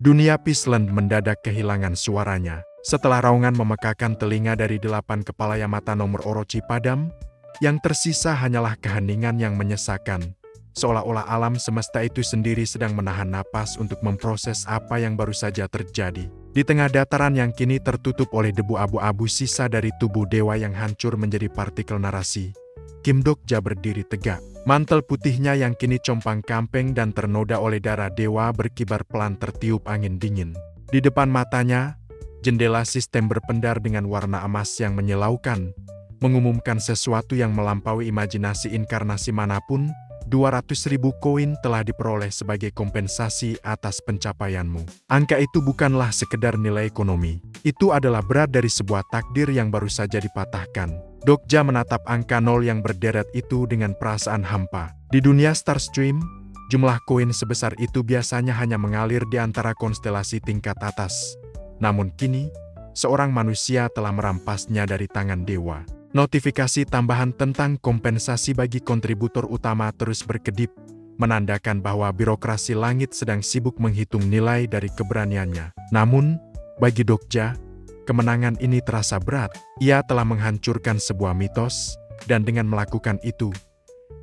Dunia Peaceland mendadak kehilangan suaranya. Setelah raungan memekakan telinga dari 8 kepala Yamata nomor Orochi padam, yang tersisa hanyalah keheningan yang menyesakan. Seolah-olah alam semesta itu sendiri sedang menahan napas untuk memproses apa yang baru saja terjadi. Di tengah dataran yang kini tertutup oleh debu abu-abu sisa dari tubuh dewa yang hancur menjadi partikel narasi, Kim Dokja berdiri tegak. Mantel putihnya yang kini compang-camping dan ternoda oleh darah dewa berkibar pelan tertiup angin dingin. Di depan matanya, jendela sistem berpendar dengan warna emas yang menyilaukan, mengumumkan sesuatu yang melampaui imajinasi inkarnasi manapun. 200.000 koin telah diperoleh sebagai kompensasi atas pencapaianmu. Angka itu bukanlah sekedar nilai ekonomi. Itu adalah berat dari sebuah takdir yang baru saja dipatahkan. Dokja menatap angka 0 yang berderet itu dengan perasaan hampa. Di dunia Starstream, jumlah koin sebesar itu biasanya hanya mengalir di antara konstelasi tingkat atas. Namun kini, seorang manusia telah merampasnya dari tangan dewa. Notifikasi tambahan tentang kompensasi bagi kontributor utama terus berkedip, menandakan bahwa birokrasi langit sedang sibuk menghitung nilai dari keberaniannya. Namun, bagi Dokja, kemenangan ini terasa berat. Ia telah menghancurkan sebuah mitos, dan dengan melakukan itu,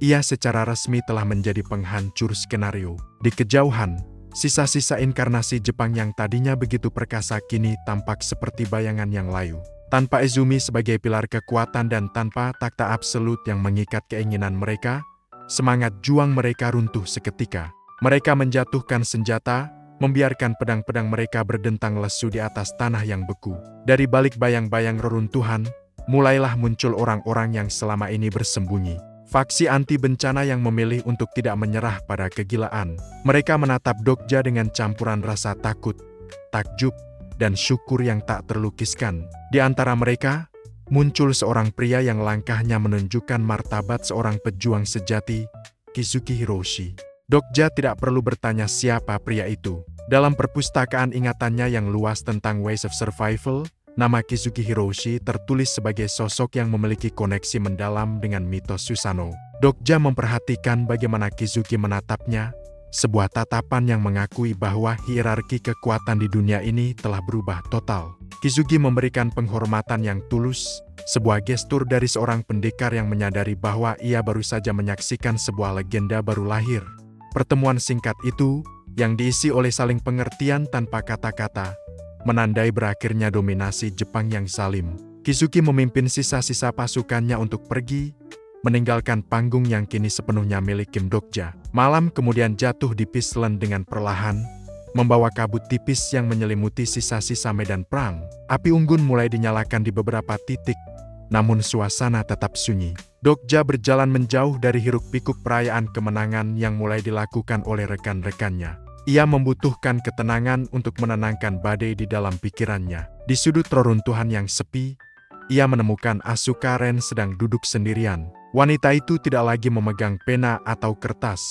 ia secara resmi telah menjadi penghancur skenario. Di kejauhan, sisa-sisa inkarnasi Jepang yang tadinya begitu perkasa kini tampak seperti bayangan yang layu. Tanpa Izumi sebagai pilar kekuatan dan tanpa takhta absolut yang mengikat keinginan mereka, semangat juang mereka runtuh seketika. Mereka menjatuhkan senjata, membiarkan pedang-pedang mereka berdentang lesu di atas tanah yang beku. Dari balik bayang-bayang reruntuhan, mulailah muncul orang-orang yang selama ini bersembunyi. Faksi anti bencana yang memilih untuk tidak menyerah pada kegilaan. Mereka menatap Dokja dengan campuran rasa takut, takjub, dan syukur yang tak terlukiskan. Di antara mereka, muncul seorang pria yang langkahnya menunjukkan martabat seorang pejuang sejati, Kizuki Hiroshi. Dokja tidak perlu bertanya siapa pria itu. Dalam perpustakaan ingatannya yang luas tentang Ways of Survival, nama Kizuki Hiroshi tertulis sebagai sosok yang memiliki koneksi mendalam dengan mitos Susanoo. Dokja memperhatikan bagaimana Kizuki menatapnya, sebuah tatapan yang mengakui bahwa hierarki kekuatan di dunia ini telah berubah total. Kizuki memberikan penghormatan yang tulus, sebuah gestur dari seorang pendekar yang menyadari bahwa ia baru saja menyaksikan sebuah legenda baru lahir. Pertemuan singkat itu, yang diisi oleh saling pengertian tanpa kata-kata, menandai berakhirnya dominasi Jepang yang zalim. Kizuki memimpin sisa-sisa pasukannya untuk pergi, meninggalkan panggung yang kini sepenuhnya milik Kim Dokja. Malam kemudian jatuh di Peaceland dengan perlahan, membawa kabut tipis yang menyelimuti sisa-sisa medan perang. Api unggun mulai dinyalakan di beberapa titik, namun suasana tetap sunyi. Dokja berjalan menjauh dari hiruk-pikuk perayaan kemenangan yang mulai dilakukan oleh rekan-rekannya. Ia membutuhkan ketenangan untuk menenangkan badai di dalam pikirannya. Di sudut reruntuhan yang sepi, ia menemukan Asuka Ren sedang duduk sendirian. Wanita itu tidak lagi memegang pena atau kertas.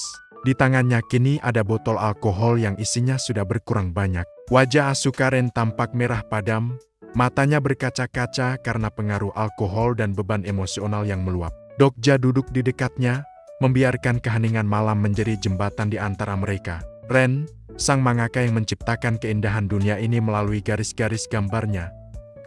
Di tangannya kini ada botol alkohol yang isinya sudah berkurang banyak. Wajah Asuka Ren tampak merah padam, matanya berkaca-kaca karena pengaruh alkohol dan beban emosional yang meluap. Dokja duduk di dekatnya, membiarkan keheningan malam menjadi jembatan di antara mereka. Ren, sang mangaka yang menciptakan keindahan dunia ini melalui garis-garis gambarnya,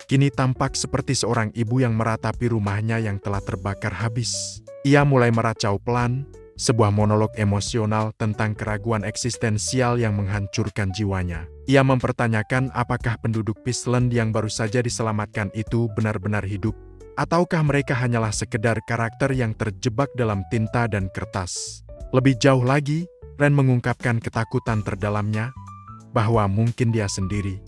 kini tampak seperti seorang ibu yang meratapi rumahnya yang telah terbakar habis. Ia mulai meracau pelan, sebuah monolog emosional tentang keraguan eksistensial yang menghancurkan jiwanya. Ia mempertanyakan apakah penduduk Peaceland yang baru saja diselamatkan itu benar-benar hidup, ataukah mereka hanyalah sekedar karakter yang terjebak dalam tinta dan kertas. Lebih jauh lagi, Ren mengungkapkan ketakutan terdalamnya, bahwa mungkin dia sendiri,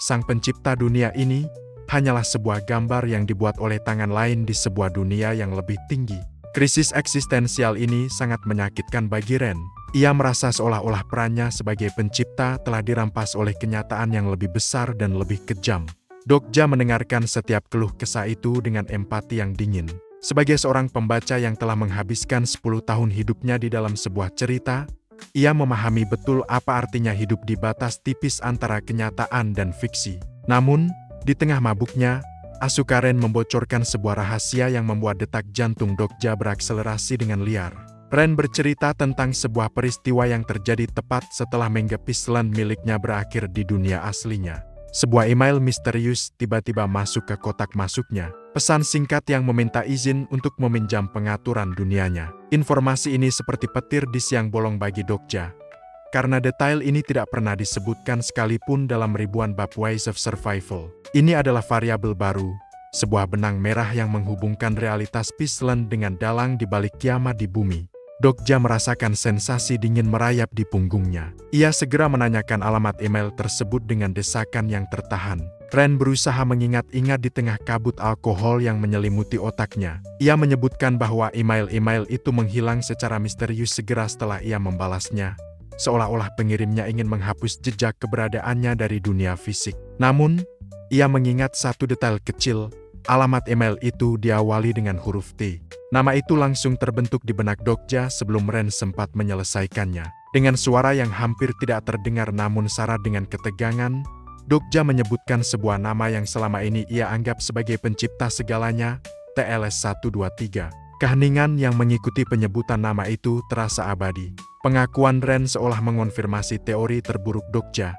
sang pencipta dunia ini, hanyalah sebuah gambar yang dibuat oleh tangan lain di sebuah dunia yang lebih tinggi. Krisis eksistensial ini sangat menyakitkan bagi Ren. Ia merasa seolah-olah perannya sebagai pencipta telah dirampas oleh kenyataan yang lebih besar dan lebih kejam. Dokja mendengarkan setiap keluh kesah itu dengan empati yang dingin. Sebagai seorang pembaca yang telah menghabiskan 10 tahun hidupnya di dalam sebuah cerita, ia memahami betul apa artinya hidup di batas tipis antara kenyataan dan fiksi. Namun, di tengah mabuknya, Asuka Ren membocorkan sebuah rahasia yang membuat detak jantung Dokja berakselerasi dengan liar. Ren bercerita tentang sebuah peristiwa yang terjadi tepat setelah manga Peaceland miliknya berakhir di dunia aslinya. Sebuah email misterius tiba-tiba masuk ke kotak masuknya. Pesan singkat yang meminta izin untuk meminjam pengaturan dunianya. Informasi ini seperti petir di siang bolong bagi Dokja. Karena detail ini tidak pernah disebutkan sekalipun dalam ribuan bab Ways of Survival. Ini adalah variabel baru. Sebuah benang merah yang menghubungkan realitas Peaceland dengan dalang di balik kiamat di bumi. Dokja merasakan sensasi dingin merayap di punggungnya. Ia segera menanyakan alamat email tersebut dengan desakan yang tertahan. Ren berusaha mengingat-ingat di tengah kabut alkohol yang menyelimuti otaknya. Ia menyebutkan bahwa email-email itu menghilang secara misterius segera setelah ia membalasnya. Seolah-olah pengirimnya ingin menghapus jejak keberadaannya dari dunia fisik. Namun, ia mengingat satu detail kecil. Alamat email itu diawali dengan huruf T. Nama itu langsung terbentuk di benak Dokja sebelum Ren sempat menyelesaikannya. Dengan suara yang hampir tidak terdengar namun syarat dengan ketegangan, Dokja menyebutkan sebuah nama yang selama ini ia anggap sebagai pencipta segalanya, TLS-123. Keheningan yang mengikuti penyebutan nama itu terasa abadi. Pengakuan Ren seolah mengonfirmasi teori terburuk Dokja,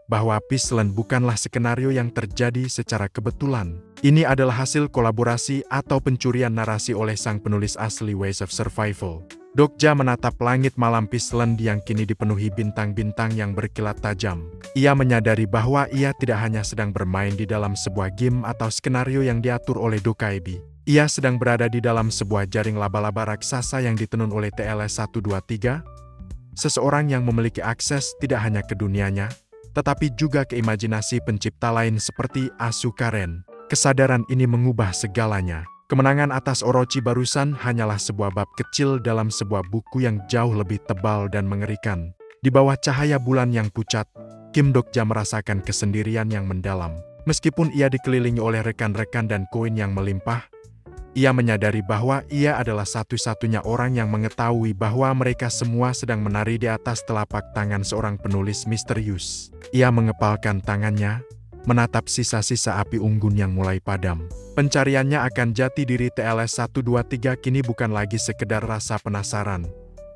bahwa Peaceland bukanlah skenario yang terjadi secara kebetulan. Ini adalah hasil kolaborasi atau pencurian narasi oleh sang penulis asli Ways of Survival. Dokja menatap langit malam Peaceland yang kini dipenuhi bintang-bintang yang berkilat tajam. Ia menyadari bahwa ia tidak hanya sedang bermain di dalam sebuah game atau skenario yang diatur oleh Dokaibi. Ia sedang berada di dalam sebuah jaring laba-laba raksasa yang ditenun oleh TLS-123. Seseorang yang memiliki akses tidak hanya ke dunianya, tetapi juga ke imajinasi pencipta lain seperti Asuka Ren. Kesadaran ini mengubah segalanya. Kemenangan atas Orochi barusan hanyalah sebuah bab kecil dalam sebuah buku yang jauh lebih tebal dan mengerikan. Di bawah cahaya bulan yang pucat, Kim Dokja merasakan kesendirian yang mendalam. Meskipun ia dikelilingi oleh rekan-rekan dan koin yang melimpah, ia menyadari bahwa ia adalah satu-satunya orang yang mengetahui bahwa mereka semua sedang menari di atas telapak tangan seorang penulis misterius. Ia mengepalkan tangannya, menatap sisa-sisa api unggun yang mulai padam. Pencariannya akan jati diri TLS-123 kini bukan lagi sekedar rasa penasaran,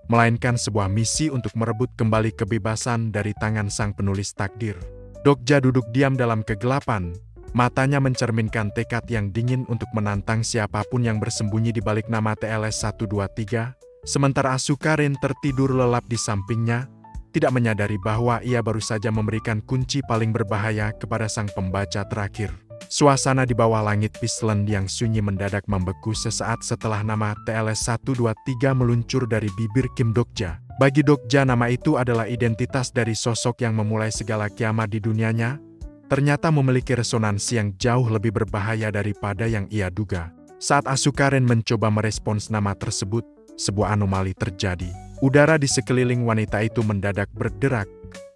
melainkan sebuah misi untuk merebut kembali kebebasan dari tangan sang penulis takdir. Dokja duduk diam dalam kegelapan. Matanya mencerminkan tekad yang dingin untuk menantang siapapun yang bersembunyi di balik nama TLS-123, sementara Asuka Ren tertidur lelap di sampingnya, tidak menyadari bahwa ia baru saja memberikan kunci paling berbahaya kepada sang pembaca terakhir. Suasana di bawah langit Peaceland yang sunyi mendadak membeku sesaat setelah nama TLS-123 meluncur dari bibir Kim Dokja. Bagi Dokja, nama itu adalah identitas dari sosok yang memulai segala kiamat di dunianya. Ternyata memiliki resonansi yang jauh lebih berbahaya daripada yang ia duga. Saat Asuka Ren mencoba merespons nama tersebut, sebuah anomali terjadi. Udara di sekeliling wanita itu mendadak berderak,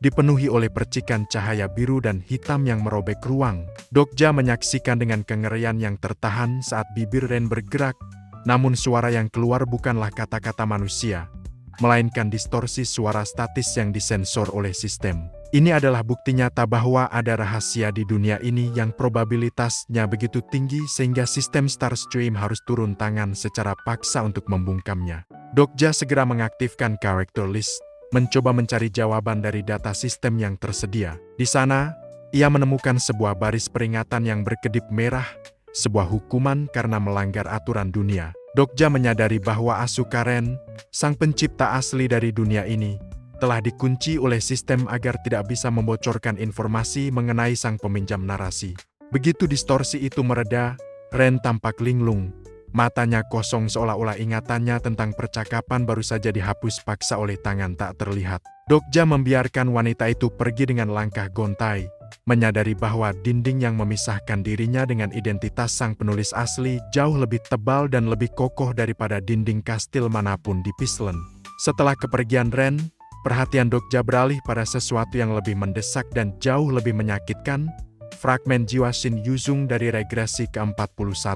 dipenuhi oleh percikan cahaya biru dan hitam yang merobek ruang. Dokja menyaksikan dengan kengerian yang tertahan saat bibir Ren bergerak, namun suara yang keluar bukanlah kata-kata manusia, melainkan distorsi suara statis yang disensor oleh sistem. Ini adalah bukti nyata bahwa ada rahasia di dunia ini yang probabilitasnya begitu tinggi sehingga sistem Starstream harus turun tangan secara paksa untuk membungkamnya. Dokja segera mengaktifkan character list, mencoba mencari jawaban dari data sistem yang tersedia. Di sana, ia menemukan sebuah baris peringatan yang berkedip merah, sebuah hukuman karena melanggar aturan dunia. Dokja menyadari bahwa Asuka Ren, sang pencipta asli dari dunia ini, telah dikunci oleh sistem agar tidak bisa membocorkan informasi mengenai sang peminjam narasi. Begitu distorsi itu mereda, Ren tampak linglung. Matanya kosong seolah-olah ingatannya tentang percakapan baru saja dihapus paksa oleh tangan tak terlihat. Dokja membiarkan wanita itu pergi dengan langkah gontai, menyadari bahwa dinding yang memisahkan dirinya dengan identitas sang penulis asli jauh lebih tebal dan lebih kokoh daripada dinding kastil manapun di Peaceland. Setelah kepergian Ren, perhatian Dokja beralih pada sesuatu yang lebih mendesak dan jauh lebih menyakitkan, fragmen jiwa Shin Yuzung dari regresi ke-41.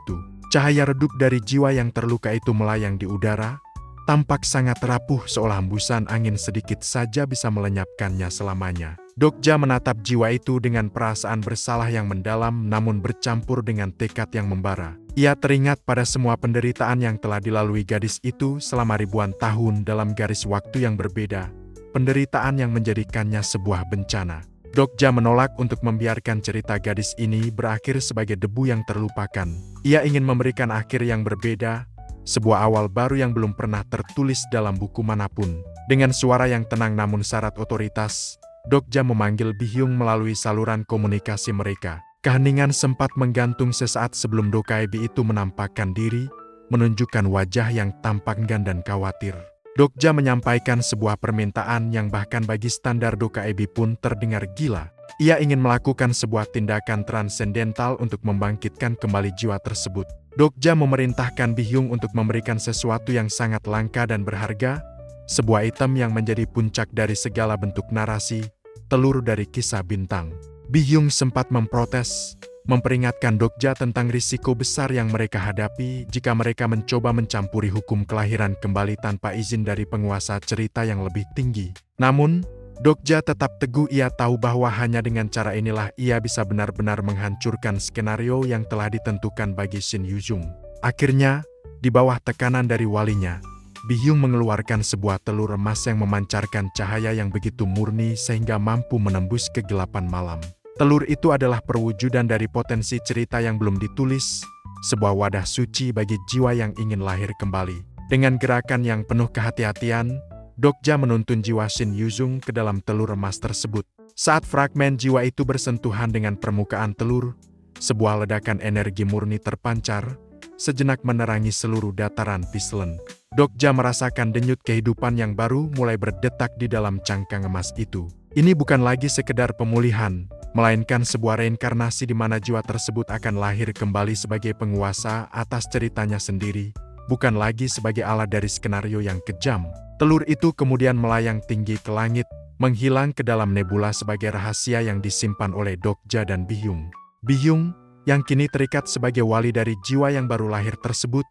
Cahaya redup dari jiwa yang terluka itu melayang di udara, tampak sangat rapuh seolah hembusan angin sedikit saja bisa melenyapkannya selamanya. Dokja menatap jiwa itu dengan perasaan bersalah yang mendalam namun bercampur dengan tekad yang membara. Ia teringat pada semua penderitaan yang telah dilalui gadis itu selama ribuan tahun dalam garis waktu yang berbeda, penderitaan yang menjadikannya sebuah bencana. Dokja menolak untuk membiarkan cerita gadis ini berakhir sebagai debu yang terlupakan. Ia ingin memberikan akhir yang berbeda, sebuah awal baru yang belum pernah tertulis dalam buku manapun. Dengan suara yang tenang namun syarat otoritas, Dokja memanggil Bihyung melalui saluran komunikasi mereka. Keheningan sempat menggantung sesaat sebelum Dokkaebi itu menampakkan diri, menunjukkan wajah yang tampak enggan dan khawatir. Dokja menyampaikan sebuah permintaan yang bahkan bagi standar Dokkaebi pun terdengar gila. Ia ingin melakukan sebuah tindakan transendental untuk membangkitkan kembali jiwa tersebut. Dokja memerintahkan Bihyung untuk memberikan sesuatu yang sangat langka dan berharga, sebuah item yang menjadi puncak dari segala bentuk narasi, telur dari kisah bintang. Bihyung sempat memprotes, memperingatkan Dokja tentang risiko besar yang mereka hadapi jika mereka mencoba mencampuri hukum kelahiran kembali tanpa izin dari penguasa cerita yang lebih tinggi. Namun, Dokja tetap teguh. Ia tahu bahwa hanya dengan cara inilah ia bisa benar-benar menghancurkan skenario yang telah ditentukan bagi Shin Yuzhong. Akhirnya, di bawah tekanan dari walinya, Bihyung mengeluarkan sebuah telur emas yang memancarkan cahaya yang begitu murni sehingga mampu menembus kegelapan malam. Telur itu adalah perwujudan dari potensi cerita yang belum ditulis, sebuah wadah suci bagi jiwa yang ingin lahir kembali. Dengan gerakan yang penuh kehati-hatian, Dokja menuntun jiwa Shin Yuzhong ke dalam telur emas tersebut. Saat fragmen jiwa itu bersentuhan dengan permukaan telur, sebuah ledakan energi murni terpancar, sejenak menerangi seluruh dataran Pislen. Dokja merasakan denyut kehidupan yang baru mulai berdetak di dalam cangkang emas itu. Ini bukan lagi sekedar pemulihan, melainkan sebuah reinkarnasi di mana jiwa tersebut akan lahir kembali sebagai penguasa atas ceritanya sendiri, bukan lagi sebagai alat dari skenario yang kejam. Telur itu kemudian melayang tinggi ke langit, menghilang ke dalam nebula sebagai rahasia yang disimpan oleh Dokja dan Bihyung. Bihyung, yang kini terikat sebagai wali dari jiwa yang baru lahir tersebut,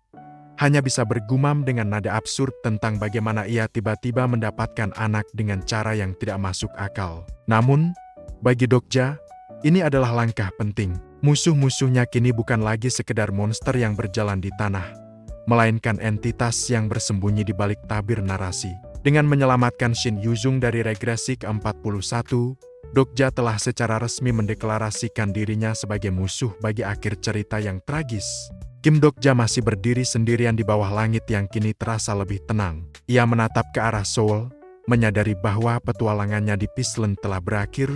hanya bisa bergumam dengan nada absurd tentang bagaimana ia tiba-tiba mendapatkan anak dengan cara yang tidak masuk akal. Namun, bagi Dokja, ini adalah langkah penting. Musuh-musuhnya kini bukan lagi sekedar monster yang berjalan di tanah, melainkan entitas yang bersembunyi di balik tabir narasi. Dengan menyelamatkan Shin Yuzhong dari regresi ke-41, Dokja telah secara resmi mendeklarasikan dirinya sebagai musuh bagi akhir cerita yang tragis. Kim Dokja masih berdiri sendirian di bawah langit yang kini terasa lebih tenang. Ia menatap ke arah Seoul, menyadari bahwa petualangannya di Pislen telah berakhir,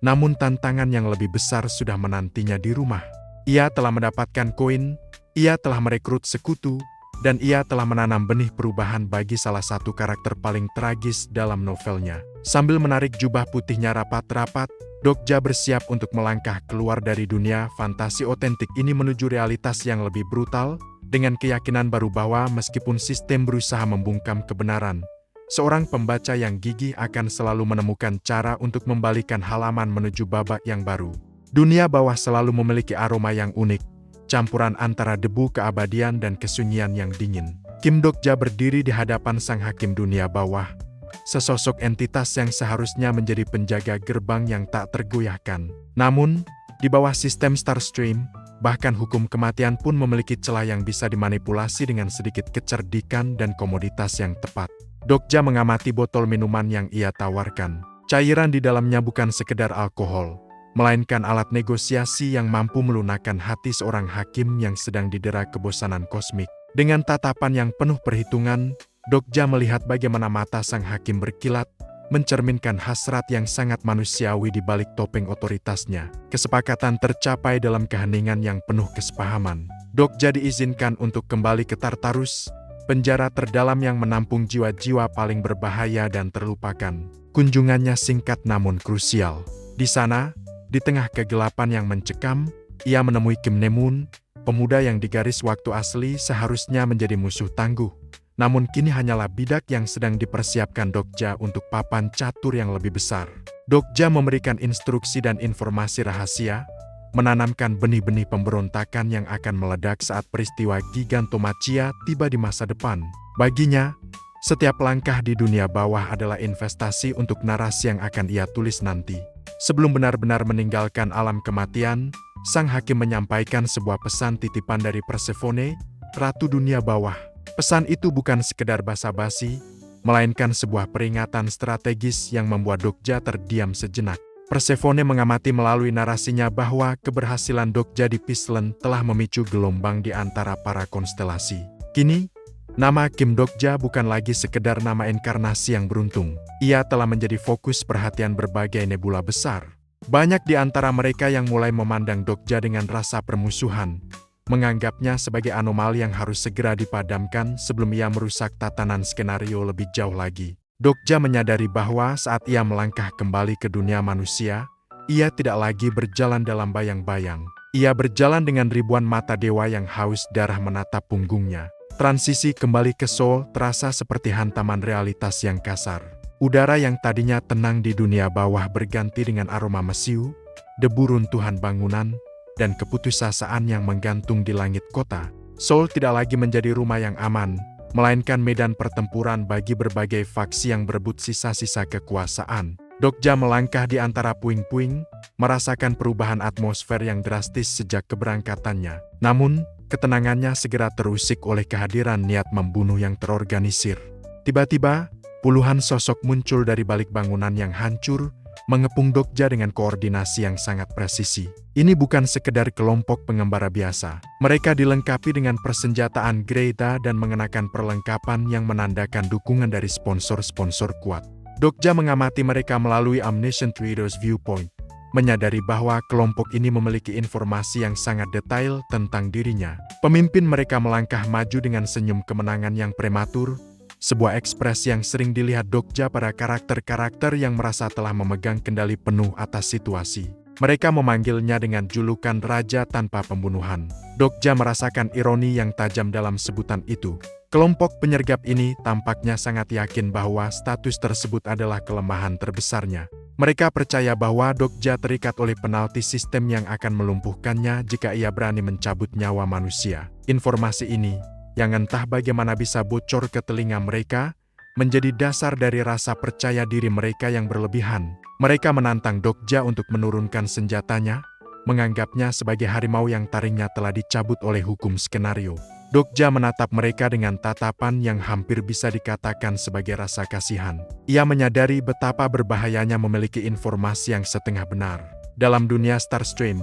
namun tantangan yang lebih besar sudah menantinya di rumah. Ia telah mendapatkan koin, ia telah merekrut sekutu, dan ia telah menanam benih perubahan bagi salah satu karakter paling tragis dalam novelnya. Sambil menarik jubah putihnya rapat-rapat, Dokja bersiap untuk melangkah keluar dari dunia fantasi otentik ini menuju realitas yang lebih brutal, dengan keyakinan baru bahwa meskipun sistem berusaha membungkam kebenaran, seorang pembaca yang gigih akan selalu menemukan cara untuk membalikan halaman menuju babak yang baru. Dunia bawah selalu memiliki aroma yang unik, campuran antara debu keabadian dan kesunyian yang dingin. Kim Dokja berdiri di hadapan sang hakim dunia bawah, sesosok entitas yang seharusnya menjadi penjaga gerbang yang tak tergoyahkan. Namun, di bawah sistem Starstream, bahkan hukum kematian pun memiliki celah yang bisa dimanipulasi dengan sedikit kecerdikan dan komoditas yang tepat. Dokja mengamati botol minuman yang ia tawarkan. Cairan di dalamnya bukan sekedar alkohol, melainkan alat negosiasi yang mampu melunakkan hati seorang hakim yang sedang didera kebosanan kosmik. Dengan tatapan yang penuh perhitungan, Dokja melihat bagaimana mata sang hakim berkilat, mencerminkan hasrat yang sangat manusiawi di balik topeng otoritasnya. Kesepakatan tercapai dalam keheningan yang penuh kesepahaman. Dokja diizinkan untuk kembali ke Tartarus, penjara terdalam yang menampung jiwa-jiwa paling berbahaya dan terlupakan. Kunjungannya singkat namun krusial. Di sana, di tengah kegelapan yang mencekam, ia menemui Kim Nae-moon, pemuda yang di garis waktu asli seharusnya menjadi musuh tangguh. Namun kini hanyalah bidak yang sedang dipersiapkan Dokja untuk papan catur yang lebih besar. Dokja memberikan instruksi dan informasi rahasia, menanamkan benih-benih pemberontakan yang akan meledak saat peristiwa Gigantomachia tiba di masa depan. Baginya, setiap langkah di dunia bawah adalah investasi untuk narasi yang akan ia tulis nanti. Sebelum benar-benar meninggalkan alam kematian, sang hakim menyampaikan sebuah pesan titipan dari Persephone, Ratu Dunia Bawah. Pesan itu bukan sekedar basa-basi, melainkan sebuah peringatan strategis yang membuat Dokja terdiam sejenak. Persephone mengamati melalui narasinya bahwa keberhasilan Dokja di Peaceland telah memicu gelombang di antara para konstelasi. Kini, nama Kim Dokja bukan lagi sekedar nama inkarnasi yang beruntung. Ia telah menjadi fokus perhatian berbagai nebula besar. Banyak di antara mereka yang mulai memandang Dokja dengan rasa permusuhan, menganggapnya sebagai anomali yang harus segera dipadamkan sebelum ia merusak tatanan skenario lebih jauh lagi. Dokja menyadari bahwa saat ia melangkah kembali ke dunia manusia, ia tidak lagi berjalan dalam bayang-bayang. Ia berjalan dengan ribuan mata dewa yang haus darah menatap punggungnya. Transisi kembali ke Seoul terasa seperti hantaman realitas yang kasar. Udara yang tadinya tenang di dunia bawah berganti dengan aroma mesiu, debu runtuhan bangunan, dan keputusasaan yang menggantung di langit kota. Seoul tidak lagi menjadi rumah yang aman, melainkan medan pertempuran bagi berbagai faksi yang berebut sisa-sisa kekuasaan. Dokja melangkah di antara puing-puing, merasakan perubahan atmosfer yang drastis sejak keberangkatannya. Namun, ketenangannya segera terusik oleh kehadiran niat membunuh yang terorganisir. Tiba-tiba, puluhan sosok muncul dari balik bangunan yang hancur, mengepung Dokja dengan koordinasi yang sangat presisi. Ini bukan sekedar kelompok pengembara biasa. Mereka dilengkapi dengan persenjataan Greta dan mengenakan perlengkapan yang menandakan dukungan dari sponsor-sponsor kuat. Dokja mengamati mereka melalui Omniscient Reader's Viewpoint, menyadari bahwa kelompok ini memiliki informasi yang sangat detail tentang dirinya. Pemimpin mereka melangkah maju dengan senyum kemenangan yang prematur, sebuah ekspresi yang sering dilihat Dokja pada karakter-karakter yang merasa telah memegang kendali penuh atas situasi. Mereka memanggilnya dengan julukan Raja Tanpa Pembunuhan. Dokja merasakan ironi yang tajam dalam sebutan itu. Kelompok penyergap ini tampaknya sangat yakin bahwa status tersebut adalah kelemahan terbesarnya. Mereka percaya bahwa Dokja terikat oleh penalti sistem yang akan melumpuhkannya jika ia berani mencabut nyawa manusia. Informasi ini, yang entah bagaimana bisa bocor ke telinga mereka, menjadi dasar dari rasa percaya diri mereka yang berlebihan. Mereka menantang Dokja untuk menurunkan senjatanya, menganggapnya sebagai harimau yang taringnya telah dicabut oleh hukum skenario. Dokja menatap mereka dengan tatapan yang hampir bisa dikatakan sebagai rasa kasihan. Ia menyadari betapa berbahayanya memiliki informasi yang setengah benar. Dalam dunia Starstream,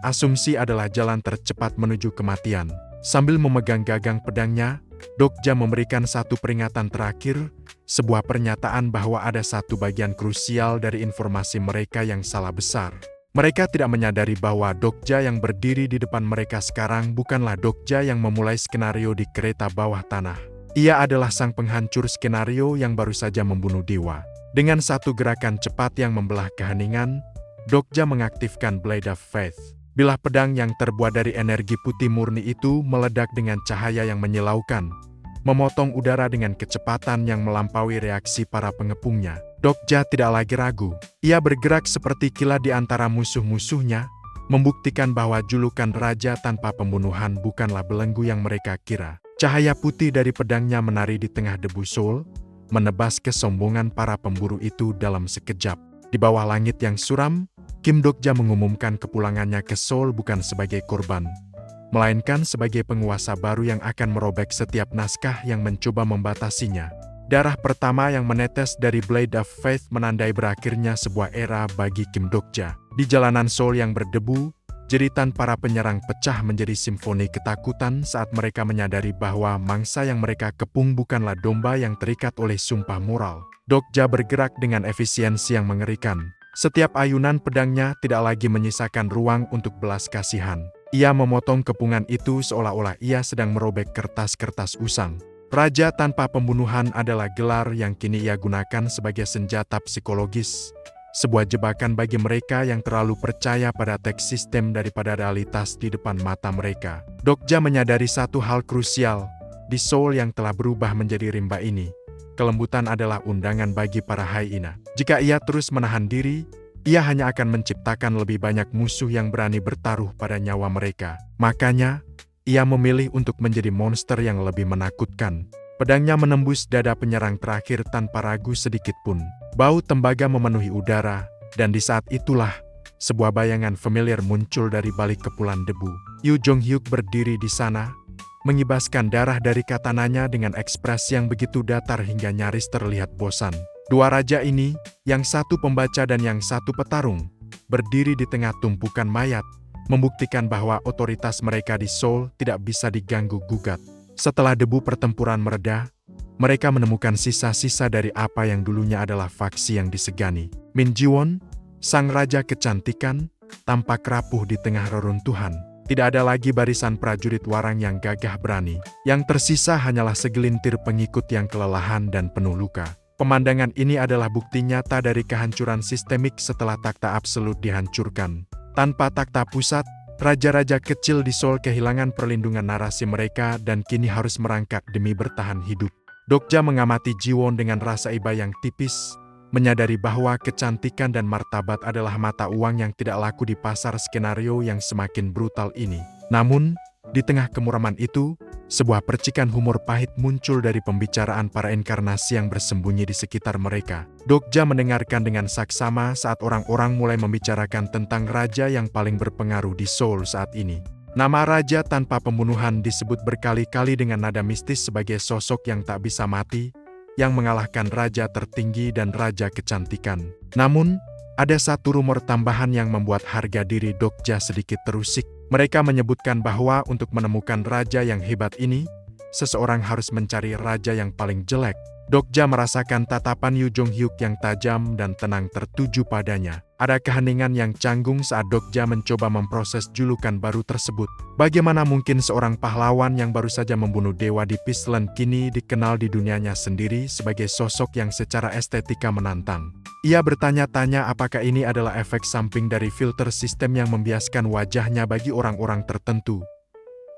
asumsi adalah jalan tercepat menuju kematian. Sambil memegang gagang pedangnya, Dokja memberikan satu peringatan terakhir, sebuah pernyataan bahwa ada satu bagian krusial dari informasi mereka yang salah besar. Mereka tidak menyadari bahwa Dokja yang berdiri di depan mereka sekarang bukanlah Dokja yang memulai skenario di kereta bawah tanah. Ia adalah sang penghancur skenario yang baru saja membunuh dewa. Dengan satu gerakan cepat yang membelah keheningan, Dokja mengaktifkan Blade of Faith. Bilah pedang yang terbuat dari energi putih murni itu meledak dengan cahaya yang menyilaukan, memotong udara dengan kecepatan yang melampaui reaksi para pengepungnya. Dokja tidak lagi ragu. Ia bergerak seperti kilat di antara musuh-musuhnya, membuktikan bahwa julukan Raja Tanpa Pembunuhan bukanlah belenggu yang mereka kira. Cahaya putih dari pedangnya menari di tengah debu Seoul, menebas kesombongan para pemburu itu dalam sekejap. Di bawah langit yang suram, Kim Dokja mengumumkan kepulangannya ke Seoul bukan sebagai korban, melainkan sebagai penguasa baru yang akan merobek setiap naskah yang mencoba membatasinya. Darah pertama yang menetes dari Blade of Faith menandai berakhirnya sebuah era bagi Kim Dokja. Di jalanan Seoul yang berdebu, jeritan para penyerang pecah menjadi simfoni ketakutan saat mereka menyadari bahwa mangsa yang mereka kepung bukanlah domba yang terikat oleh sumpah moral. Dokja bergerak dengan efisiensi yang mengerikan. Setiap ayunan pedangnya tidak lagi menyisakan ruang untuk belas kasihan. Ia memotong kepungan itu seolah-olah ia sedang merobek kertas-kertas usang. Raja Tanpa Pembunuhan adalah gelar yang kini ia gunakan sebagai senjata psikologis, sebuah jebakan bagi mereka yang terlalu percaya pada teks sistem daripada realitas di depan mata mereka. Dokja menyadari satu hal krusial, di Seoul yang telah berubah menjadi rimba ini, kelembutan adalah undangan bagi para hyena. Jika ia terus menahan diri, ia hanya akan menciptakan lebih banyak musuh yang berani bertaruh pada nyawa mereka. Makanya, ia memilih untuk menjadi monster yang lebih menakutkan. Pedangnya menembus dada penyerang terakhir tanpa ragu sedikit pun. Bau tembaga memenuhi udara, dan di saat itulah, sebuah bayangan familiar muncul dari balik kepulan debu. Yoo Jong-hyuk berdiri di sana, mengibaskan darah dari katananya dengan ekspresi yang begitu datar hingga nyaris terlihat bosan. Dua raja ini, yang satu pembaca dan yang satu petarung, berdiri di tengah tumpukan mayat, membuktikan bahwa otoritas mereka di Seoul tidak bisa diganggu-gugat. Setelah debu pertempuran mereda, mereka menemukan sisa-sisa dari apa yang dulunya adalah faksi yang disegani. Min Ji-won, sang raja kecantikan, tampak rapuh di tengah reruntuhan. Tidak ada lagi barisan prajurit warang yang gagah berani. Yang tersisa hanyalah segelintir pengikut yang kelelahan dan penuh luka. Pemandangan ini adalah bukti nyata dari kehancuran sistemik setelah takhta absolut dihancurkan. Tanpa takhta pusat, raja-raja kecil di Seoul kehilangan perlindungan narasi mereka dan kini harus merangkak demi bertahan hidup. Dokja mengamati Ji-won dengan rasa iba yang tipis, menyadari bahwa kecantikan dan martabat adalah mata uang yang tidak laku di pasar skenario yang semakin brutal ini. Namun, di tengah kemuraman itu, sebuah percikan humor pahit muncul dari pembicaraan para inkarnasi yang bersembunyi di sekitar mereka. Dokja mendengarkan dengan saksama saat orang-orang mulai membicarakan tentang raja yang paling berpengaruh di Seoul saat ini. Nama raja tanpa pembunuhan disebut berkali-kali dengan nada mistis sebagai sosok yang tak bisa mati, yang mengalahkan raja tertinggi dan raja kecantikan. Namun, ada satu rumor tambahan yang membuat harga diri Dokja sedikit terusik. Mereka menyebutkan bahwa untuk menemukan raja yang hebat ini, seseorang harus mencari raja yang paling jelek. Dokja merasakan tatapan Yoo Jong-hyuk yang tajam dan tenang tertuju padanya. Ada keheningan yang canggung saat Dokja mencoba memproses julukan baru tersebut. Bagaimana mungkin seorang pahlawan yang baru saja membunuh dewa di Peaceland kini dikenal di dunianya sendiri sebagai sosok yang secara estetika menantang. Ia bertanya-tanya apakah ini adalah efek samping dari filter sistem yang membiaskan wajahnya bagi orang-orang tertentu.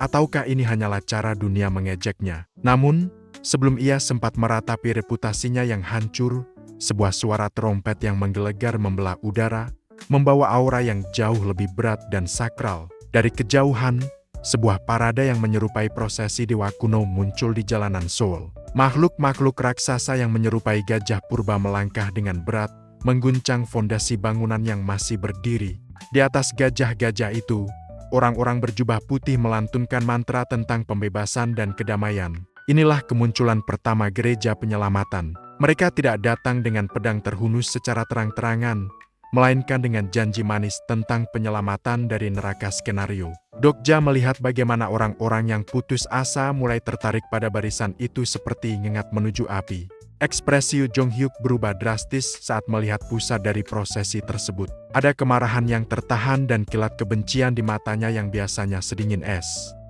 Ataukah ini hanyalah cara dunia mengejeknya. Namun, sebelum ia sempat meratapi reputasinya yang hancur, sebuah suara trompet yang menggelegar membelah udara, membawa aura yang jauh lebih berat dan sakral. Dari kejauhan, sebuah parade yang menyerupai prosesi dewa kuno muncul di jalanan Seoul. Makhluk-makhluk raksasa yang menyerupai gajah purba melangkah dengan berat, mengguncang fondasi bangunan yang masih berdiri. Di atas gajah-gajah itu, orang-orang berjubah putih melantunkan mantra tentang pembebasan dan kedamaian. Inilah kemunculan pertama gereja penyelamatan. Mereka tidak datang dengan pedang terhunus secara terang-terangan, melainkan dengan janji manis tentang penyelamatan dari neraka skenario. Dokja melihat bagaimana orang-orang yang putus asa mulai tertarik pada barisan itu seperti ngengat menuju api. Ekspresi Yoo Jong-hyuk berubah drastis saat melihat pusat dari prosesi tersebut. Ada kemarahan yang tertahan dan kilat kebencian di matanya yang biasanya sedingin es.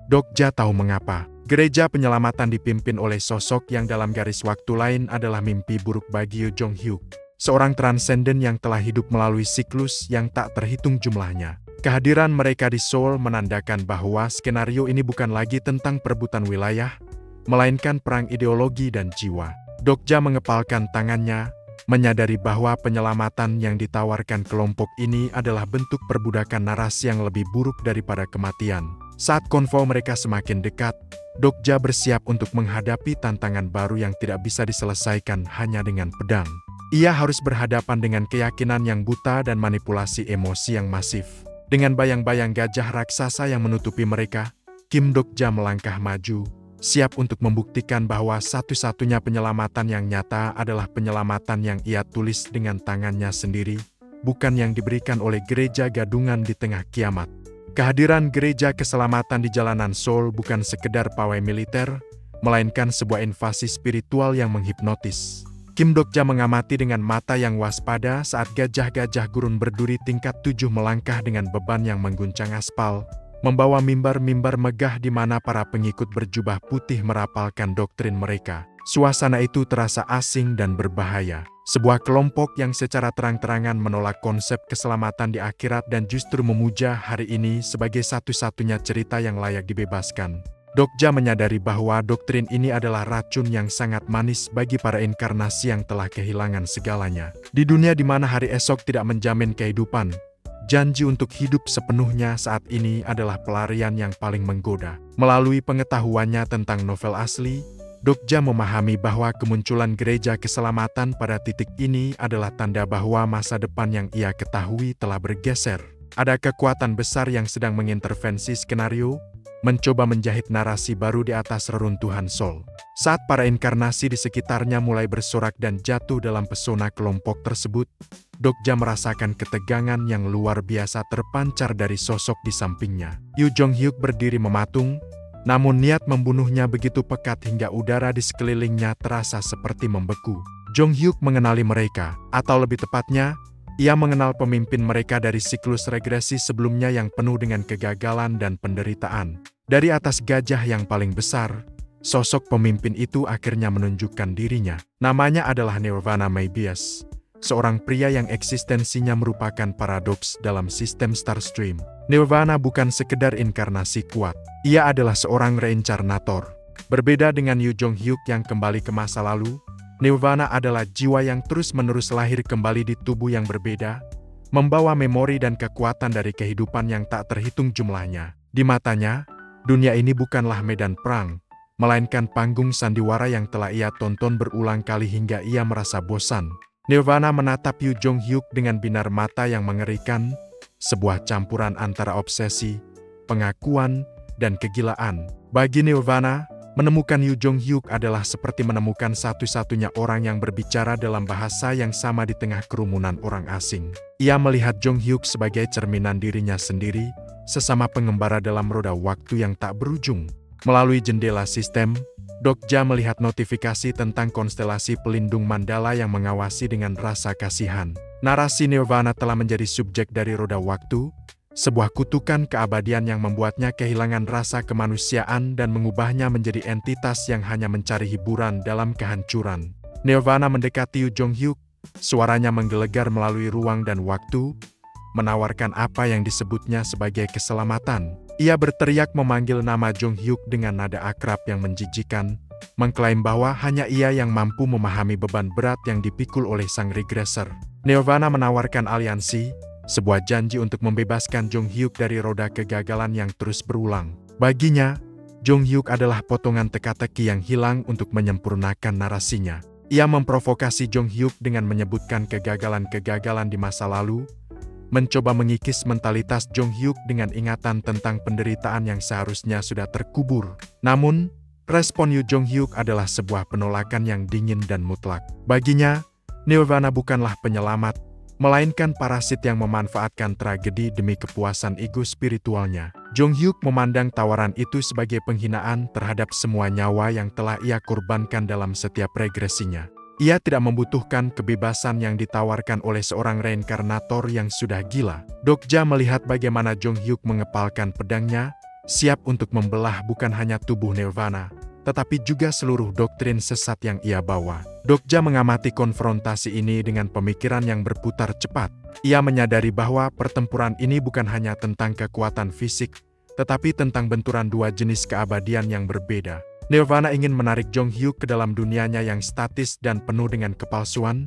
Dokja tahu mengapa. Gereja penyelamatan dipimpin oleh sosok yang dalam garis waktu lain adalah mimpi buruk bagi Yoo Jong-hyuk. Seorang transenden yang telah hidup melalui siklus yang tak terhitung jumlahnya. Kehadiran mereka di Seoul menandakan bahwa skenario ini bukan lagi tentang perebutan wilayah, melainkan perang ideologi dan jiwa. Dokja mengepalkan tangannya, menyadari bahwa penyelamatan yang ditawarkan kelompok ini adalah bentuk perbudakan narasi yang lebih buruk daripada kematian. Saat konvo mereka semakin dekat, Dokja bersiap untuk menghadapi tantangan baru yang tidak bisa diselesaikan hanya dengan pedang. Ia harus berhadapan dengan keyakinan yang buta dan manipulasi emosi yang masif. Dengan bayang-bayang gajah raksasa yang menutupi mereka, Kim Dokja melangkah maju, siap untuk membuktikan bahwa satu-satunya penyelamatan yang nyata adalah penyelamatan yang ia tulis dengan tangannya sendiri, bukan yang diberikan oleh gereja gadungan di tengah kiamat. Kehadiran gereja keselamatan di jalanan Seoul bukan sekedar pawai militer, melainkan sebuah invasi spiritual yang menghipnotis. Kim Dokja mengamati dengan mata yang waspada saat gajah-gajah gurun berduri tingkat 7 melangkah dengan beban yang mengguncang aspal, membawa mimbar-mimbar megah di mana para pengikut berjubah putih merapalkan doktrin mereka. Suasana itu terasa asing dan berbahaya. Sebuah kelompok yang secara terang-terangan menolak konsep keselamatan di akhirat dan justru memuja hari ini sebagai satu-satunya cerita yang layak dibebaskan. Dokja menyadari bahwa doktrin ini adalah racun yang sangat manis bagi para inkarnasi yang telah kehilangan segalanya. Di dunia di mana hari esok tidak menjamin kehidupan, janji untuk hidup sepenuhnya saat ini adalah pelarian yang paling menggoda. Melalui pengetahuannya tentang novel asli, Dokja memahami bahwa kemunculan gereja keselamatan pada titik ini adalah tanda bahwa masa depan yang ia ketahui telah bergeser. Ada kekuatan besar yang sedang mengintervensi skenario, mencoba menjahit narasi baru di atas reruntuhan Sol. Saat para inkarnasi di sekitarnya mulai bersorak dan jatuh dalam pesona kelompok tersebut, Dokja merasakan ketegangan yang luar biasa terpancar dari sosok di sampingnya. Yu Jong-hyuk berdiri mematung, namun niat membunuhnya begitu pekat hingga udara di sekelilingnya terasa seperti membeku. Jong-hyuk mengenali mereka, atau lebih tepatnya, ia mengenal pemimpin mereka dari siklus regresi sebelumnya yang penuh dengan kegagalan dan penderitaan. Dari atas gajah yang paling besar, sosok pemimpin itu akhirnya menunjukkan dirinya. Namanya adalah Nirvana Maybius, seorang pria yang eksistensinya merupakan paradoks dalam sistem Starstream. Nirvana bukan sekedar inkarnasi kuat, ia adalah seorang reinkarnator. Berbeda dengan Yu Jong-hyuk yang kembali ke masa lalu, Nirvana adalah jiwa yang terus-menerus lahir kembali di tubuh yang berbeda, membawa memori dan kekuatan dari kehidupan yang tak terhitung jumlahnya. Di matanya, dunia ini bukanlah medan perang, melainkan panggung sandiwara yang telah ia tonton berulang kali hingga ia merasa bosan. Nirvana menatap Yu Jong-hyuk dengan binar mata yang mengerikan, sebuah campuran antara obsesi, pengakuan, dan kegilaan. Bagi Nirvana, menemukan Yu Jong-hyuk adalah seperti menemukan satu-satunya orang yang berbicara dalam bahasa yang sama di tengah kerumunan orang asing. Ia melihat Jong-hyuk sebagai cerminan dirinya sendiri, sesama pengembara dalam roda waktu yang tak berujung. Melalui jendela sistem, Dokja melihat notifikasi tentang konstelasi pelindung Mandala yang mengawasi dengan rasa kasihan. Narasi Nirvana telah menjadi subjek dari roda waktu, sebuah kutukan keabadian yang membuatnya kehilangan rasa kemanusiaan dan mengubahnya menjadi entitas yang hanya mencari hiburan dalam kehancuran. Nirvana mendekati Yu Jong-hyuk, suaranya menggelegar melalui ruang dan waktu, menawarkan apa yang disebutnya sebagai keselamatan. Ia berteriak memanggil nama Jong-hyuk dengan nada akrab yang menjijikan, mengklaim bahwa hanya ia yang mampu memahami beban berat yang dipikul oleh sang regresser. Nirvana menawarkan aliansi, sebuah janji untuk membebaskan Jong-hyuk dari roda kegagalan yang terus berulang. Baginya, Jong-hyuk adalah potongan teka-teki yang hilang untuk menyempurnakan narasinya. Ia memprovokasi Jong-hyuk dengan menyebutkan kegagalan-kegagalan di masa lalu, mencoba mengikis mentalitas Jong-hyuk dengan ingatan tentang penderitaan yang seharusnya sudah terkubur. Namun, respon Yu Jong-hyuk adalah sebuah penolakan yang dingin dan mutlak. Baginya, Nirvana bukanlah penyelamat, melainkan parasit yang memanfaatkan tragedi demi kepuasan ego spiritualnya. Jong-hyuk memandang tawaran itu sebagai penghinaan terhadap semua nyawa yang telah ia korbankan dalam setiap regresinya. Ia tidak membutuhkan kebebasan yang ditawarkan oleh seorang reinkarnator yang sudah gila. Dokja melihat bagaimana Jong-hyuk mengepalkan pedangnya, siap untuk membelah bukan hanya tubuh Nirvana, tetapi juga seluruh doktrin sesat yang ia bawa. Dokja mengamati konfrontasi ini dengan pemikiran yang berputar cepat. Ia menyadari bahwa pertempuran ini bukan hanya tentang kekuatan fisik, tetapi tentang benturan dua jenis keabadian yang berbeda. Nirvana ingin menarik Jong-hyuk ke dalam dunianya yang statis dan penuh dengan kepalsuan,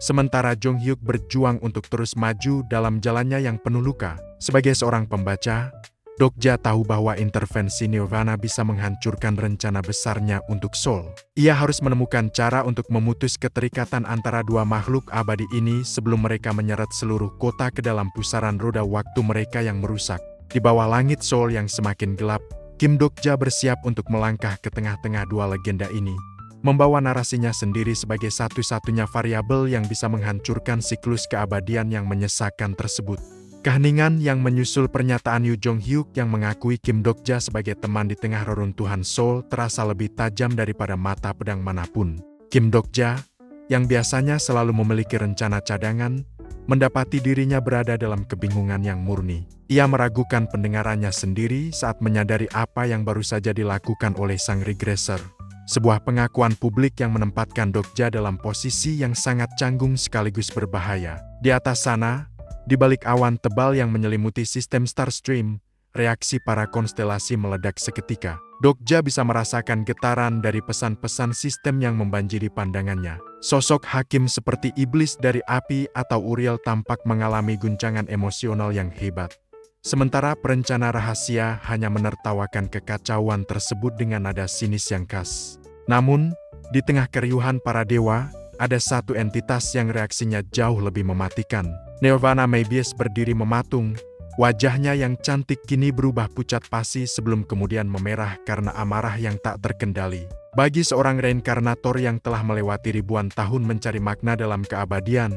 sementara Jong-hyuk berjuang untuk terus maju dalam jalannya yang penuh luka. Sebagai seorang pembaca, Dokja tahu bahwa intervensi Nirvana bisa menghancurkan rencana besarnya untuk Sol. Ia harus menemukan cara untuk memutus keterikatan antara dua makhluk abadi ini sebelum mereka menyeret seluruh kota ke dalam pusaran roda waktu mereka yang merusak. Di bawah langit Sol yang semakin gelap, Kim Dokja bersiap untuk melangkah ke tengah-tengah dua legenda ini, membawa narasinya sendiri sebagai satu-satunya variabel yang bisa menghancurkan siklus keabadian yang menyesakan tersebut. Keheningan yang menyusul pernyataan Yu Jong-hyuk yang mengakui Kim Dokja sebagai teman di tengah reruntuhan Sol terasa lebih tajam daripada mata pedang manapun. Kim Dokja, yang biasanya selalu memiliki rencana cadangan, mendapati dirinya berada dalam kebingungan yang murni. Ia meragukan pendengarannya sendiri saat menyadari apa yang baru saja dilakukan oleh sang regresser. Sebuah pengakuan publik yang menempatkan Dokja dalam posisi yang sangat canggung sekaligus berbahaya. Di atas sana, di balik awan tebal yang menyelimuti sistem Starstream, reaksi para konstelasi meledak seketika. Dokja bisa merasakan getaran dari pesan-pesan sistem yang membanjiri pandangannya. Sosok hakim seperti iblis dari api atau Uriel tampak mengalami guncangan emosional yang hebat. Sementara perencana rahasia hanya menertawakan kekacauan tersebut dengan nada sinis yang khas. Namun, di tengah keriuhan para dewa, ada satu entitas yang reaksinya jauh lebih mematikan. Nelvana Mebius berdiri mematung. Wajahnya yang cantik kini berubah pucat pasi sebelum kemudian memerah karena amarah yang tak terkendali. Bagi seorang reinkarnator yang telah melewati ribuan tahun mencari makna dalam keabadian,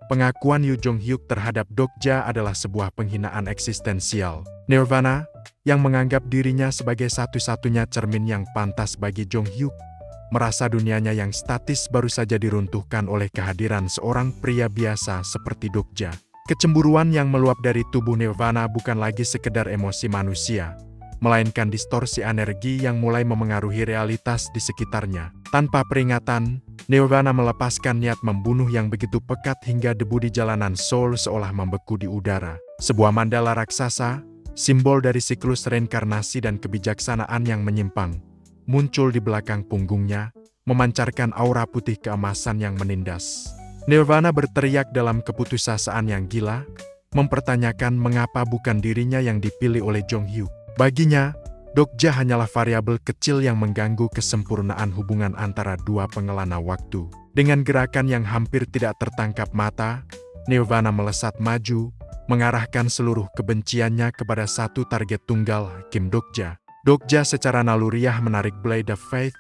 pengakuan Yu Jong-hyuk terhadap Dokja adalah sebuah penghinaan eksistensial. Nelvana, yang menganggap dirinya sebagai satu-satunya cermin yang pantas bagi Jong-hyuk, merasa dunianya yang statis baru saja diruntuhkan oleh kehadiran seorang pria biasa seperti Dokja. Kecemburuan yang meluap dari tubuh Nelvana bukan lagi sekedar emosi manusia, melainkan distorsi energi yang mulai memengaruhi realitas di sekitarnya. Tanpa peringatan, Nelvana melepaskan niat membunuh yang begitu pekat hingga debu di jalanan Seoul seolah membeku di udara. Sebuah mandala raksasa, simbol dari siklus reinkarnasi dan kebijaksanaan yang menyimpang, muncul di belakang punggungnya, memancarkan aura putih keemasan yang menindas. Nelvana berteriak dalam keputusasaan yang gila, mempertanyakan mengapa bukan dirinya yang dipilih oleh Jong-hyuk. Baginya, Dokja hanyalah variabel kecil yang mengganggu kesempurnaan hubungan antara dua pengelana waktu. Dengan gerakan yang hampir tidak tertangkap mata, Nelvana melesat maju, mengarahkan seluruh kebenciannya kepada satu target tunggal, Kim Dokja. Dokja secara naluriah menarik Blade of Faith,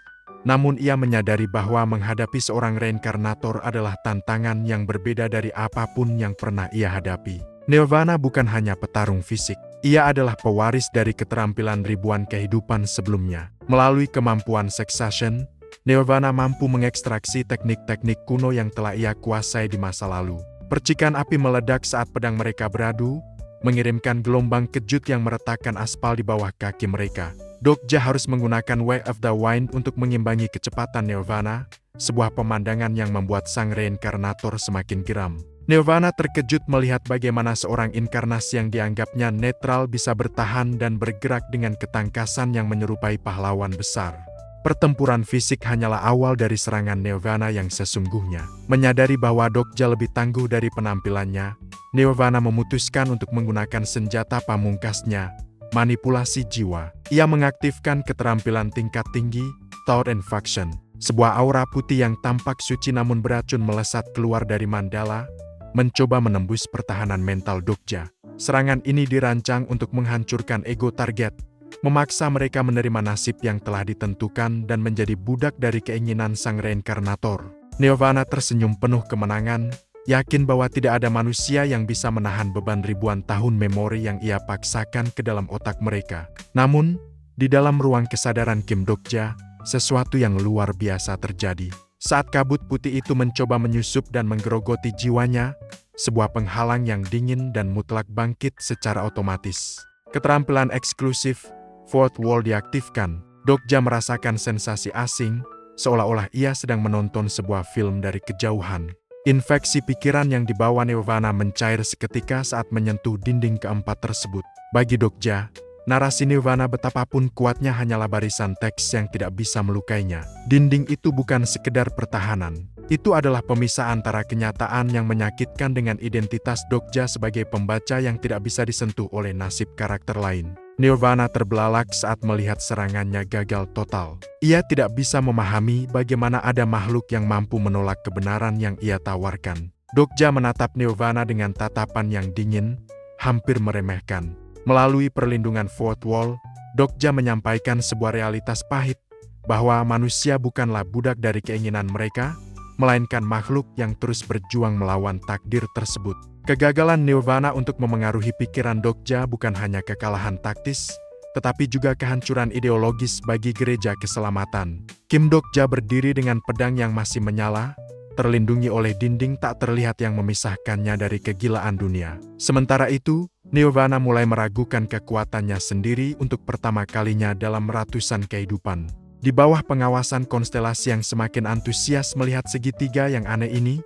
namun ia menyadari bahwa menghadapi seorang reinkarnator adalah tantangan yang berbeda dari apapun yang pernah ia hadapi. Nelvana bukan hanya petarung fisik, ia adalah pewaris dari keterampilan ribuan kehidupan sebelumnya. Melalui kemampuan succession, Nelvana mampu mengekstraksi teknik-teknik kuno yang telah ia kuasai di masa lalu. Percikan api meledak saat pedang mereka beradu, mengirimkan gelombang kejut yang meretakkan aspal di bawah kaki mereka. Dokja harus menggunakan Way of the Wind untuk mengimbangi kecepatan Nelvana, sebuah pemandangan yang membuat sang reinkarnator semakin geram. Nelvana terkejut melihat bagaimana seorang inkarnasi yang dianggapnya netral bisa bertahan dan bergerak dengan ketangkasan yang menyerupai pahlawan besar. Pertempuran fisik hanyalah awal dari serangan Nelvana yang sesungguhnya. Menyadari bahwa Dokja lebih tangguh dari penampilannya, Nelvana memutuskan untuk menggunakan senjata pamungkasnya, manipulasi jiwa. Ia mengaktifkan keterampilan tingkat tinggi, Thought and Faction. Sebuah aura putih yang tampak suci namun beracun melesat keluar dari mandala, mencoba menembus pertahanan mental Dokja. Serangan ini dirancang untuk menghancurkan ego target, memaksa mereka menerima nasib yang telah ditentukan dan menjadi budak dari keinginan sang reinkarnator. Nelvana tersenyum penuh kemenangan, yakin bahwa tidak ada manusia yang bisa menahan beban ribuan tahun memori yang ia paksakan ke dalam otak mereka. Namun, di dalam ruang kesadaran Kim Dokja, sesuatu yang luar biasa terjadi. Saat kabut putih itu mencoba menyusup dan menggerogoti jiwanya, sebuah penghalang yang dingin dan mutlak bangkit secara otomatis. Keterampilan eksklusif, Fourth Wall diaktifkan. Dokja merasakan sensasi asing, seolah-olah ia sedang menonton sebuah film dari kejauhan. Infeksi pikiran yang dibawa Nelvana mencair seketika saat menyentuh dinding keempat tersebut. Bagi Dokja, narasi Nelvana betapapun kuatnya hanyalah barisan teks yang tidak bisa melukainya. Dinding itu bukan sekedar pertahanan. Itu adalah pemisah antara kenyataan yang menyakitkan dengan identitas Dokja sebagai pembaca yang tidak bisa disentuh oleh nasib karakter lain. Nelvana terbelalak saat melihat serangannya gagal total. Ia tidak bisa memahami bagaimana ada makhluk yang mampu menolak kebenaran yang ia tawarkan. Dokja menatap Nelvana dengan tatapan yang dingin, hampir meremehkan. Melalui perlindungan Fourth Wall, Dokja menyampaikan sebuah realitas pahit, bahwa manusia bukanlah budak dari keinginan mereka, melainkan makhluk yang terus berjuang melawan takdir tersebut. Kegagalan Nelvana untuk memengaruhi pikiran Dokja bukan hanya kekalahan taktis, tetapi juga kehancuran ideologis bagi gereja keselamatan. Kim Dokja berdiri dengan pedang yang masih menyala, terlindungi oleh dinding tak terlihat yang memisahkannya dari kegilaan dunia. Sementara itu, Nelvana mulai meragukan kekuatannya sendiri untuk pertama kalinya dalam ratusan kehidupan. Di bawah pengawasan konstelasi yang semakin antusias melihat segitiga yang aneh ini,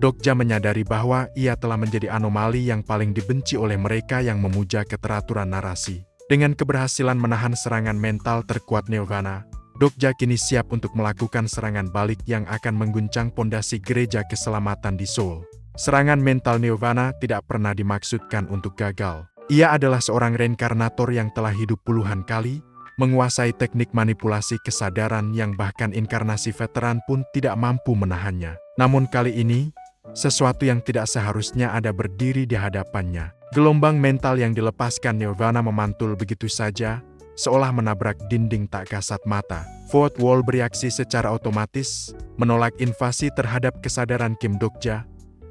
Dokja menyadari bahwa ia telah menjadi anomali yang paling dibenci oleh mereka yang memuja keteraturan narasi. Dengan keberhasilan menahan serangan mental terkuat Nelvana, Dokja kini siap untuk melakukan serangan balik yang akan mengguncang pondasi gereja keselamatan di Seoul. Serangan mental Nelvana tidak pernah dimaksudkan untuk gagal. Ia adalah seorang reinkarnator yang telah hidup puluhan kali, menguasai teknik manipulasi kesadaran yang bahkan inkarnasi veteran pun tidak mampu menahannya. Namun kali ini, sesuatu yang tidak seharusnya ada berdiri di hadapannya. Gelombang mental yang dilepaskan Nirvana memantul begitu saja, seolah menabrak dinding tak kasat mata. Fourth Wall bereaksi secara otomatis, menolak invasi terhadap kesadaran Kim Dokja,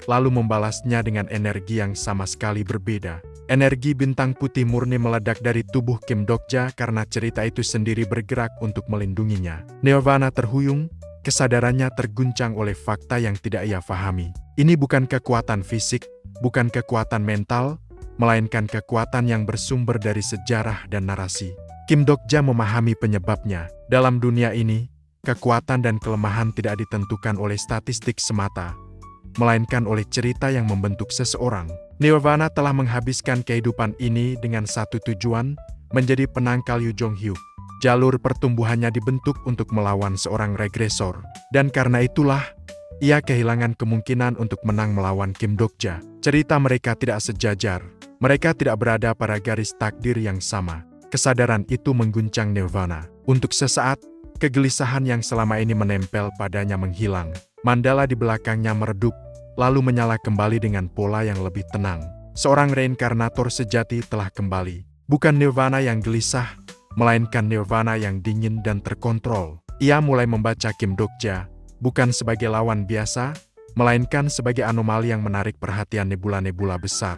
lalu membalasnya dengan energi yang sama sekali berbeda. Energi bintang putih murni meledak dari tubuh Kim Dokja karena cerita itu sendiri bergerak untuk melindunginya. Nirvana terhuyung, kesadarannya terguncang oleh fakta yang tidak ia pahami. Ini bukan kekuatan fisik, bukan kekuatan mental, melainkan kekuatan yang bersumber dari sejarah dan narasi. Kim Dokja memahami penyebabnya. Dalam dunia ini, kekuatan dan kelemahan tidak ditentukan oleh statistik semata, melainkan oleh cerita yang membentuk seseorang. Nirvana telah menghabiskan kehidupan ini dengan satu tujuan, menjadi penangkal Yu Jong-hyuk. Jalur pertumbuhannya dibentuk untuk melawan seorang regresor, dan karena itulah, ia kehilangan kemungkinan untuk menang melawan Kim Dokja. Cerita mereka tidak sejajar, mereka tidak berada pada garis takdir yang sama. Kesadaran itu mengguncang Nirvana. Untuk sesaat, kegelisahan yang selama ini menempel padanya menghilang. Mandala di belakangnya meredup, lalu menyala kembali dengan pola yang lebih tenang. Seorang reinkarnator sejati telah kembali. Bukan Nirvana yang gelisah, melainkan Nirvana yang dingin dan terkontrol. Ia mulai membaca Kim Dokja, bukan sebagai lawan biasa, melainkan sebagai anomali yang menarik perhatian nebula-nebula besar.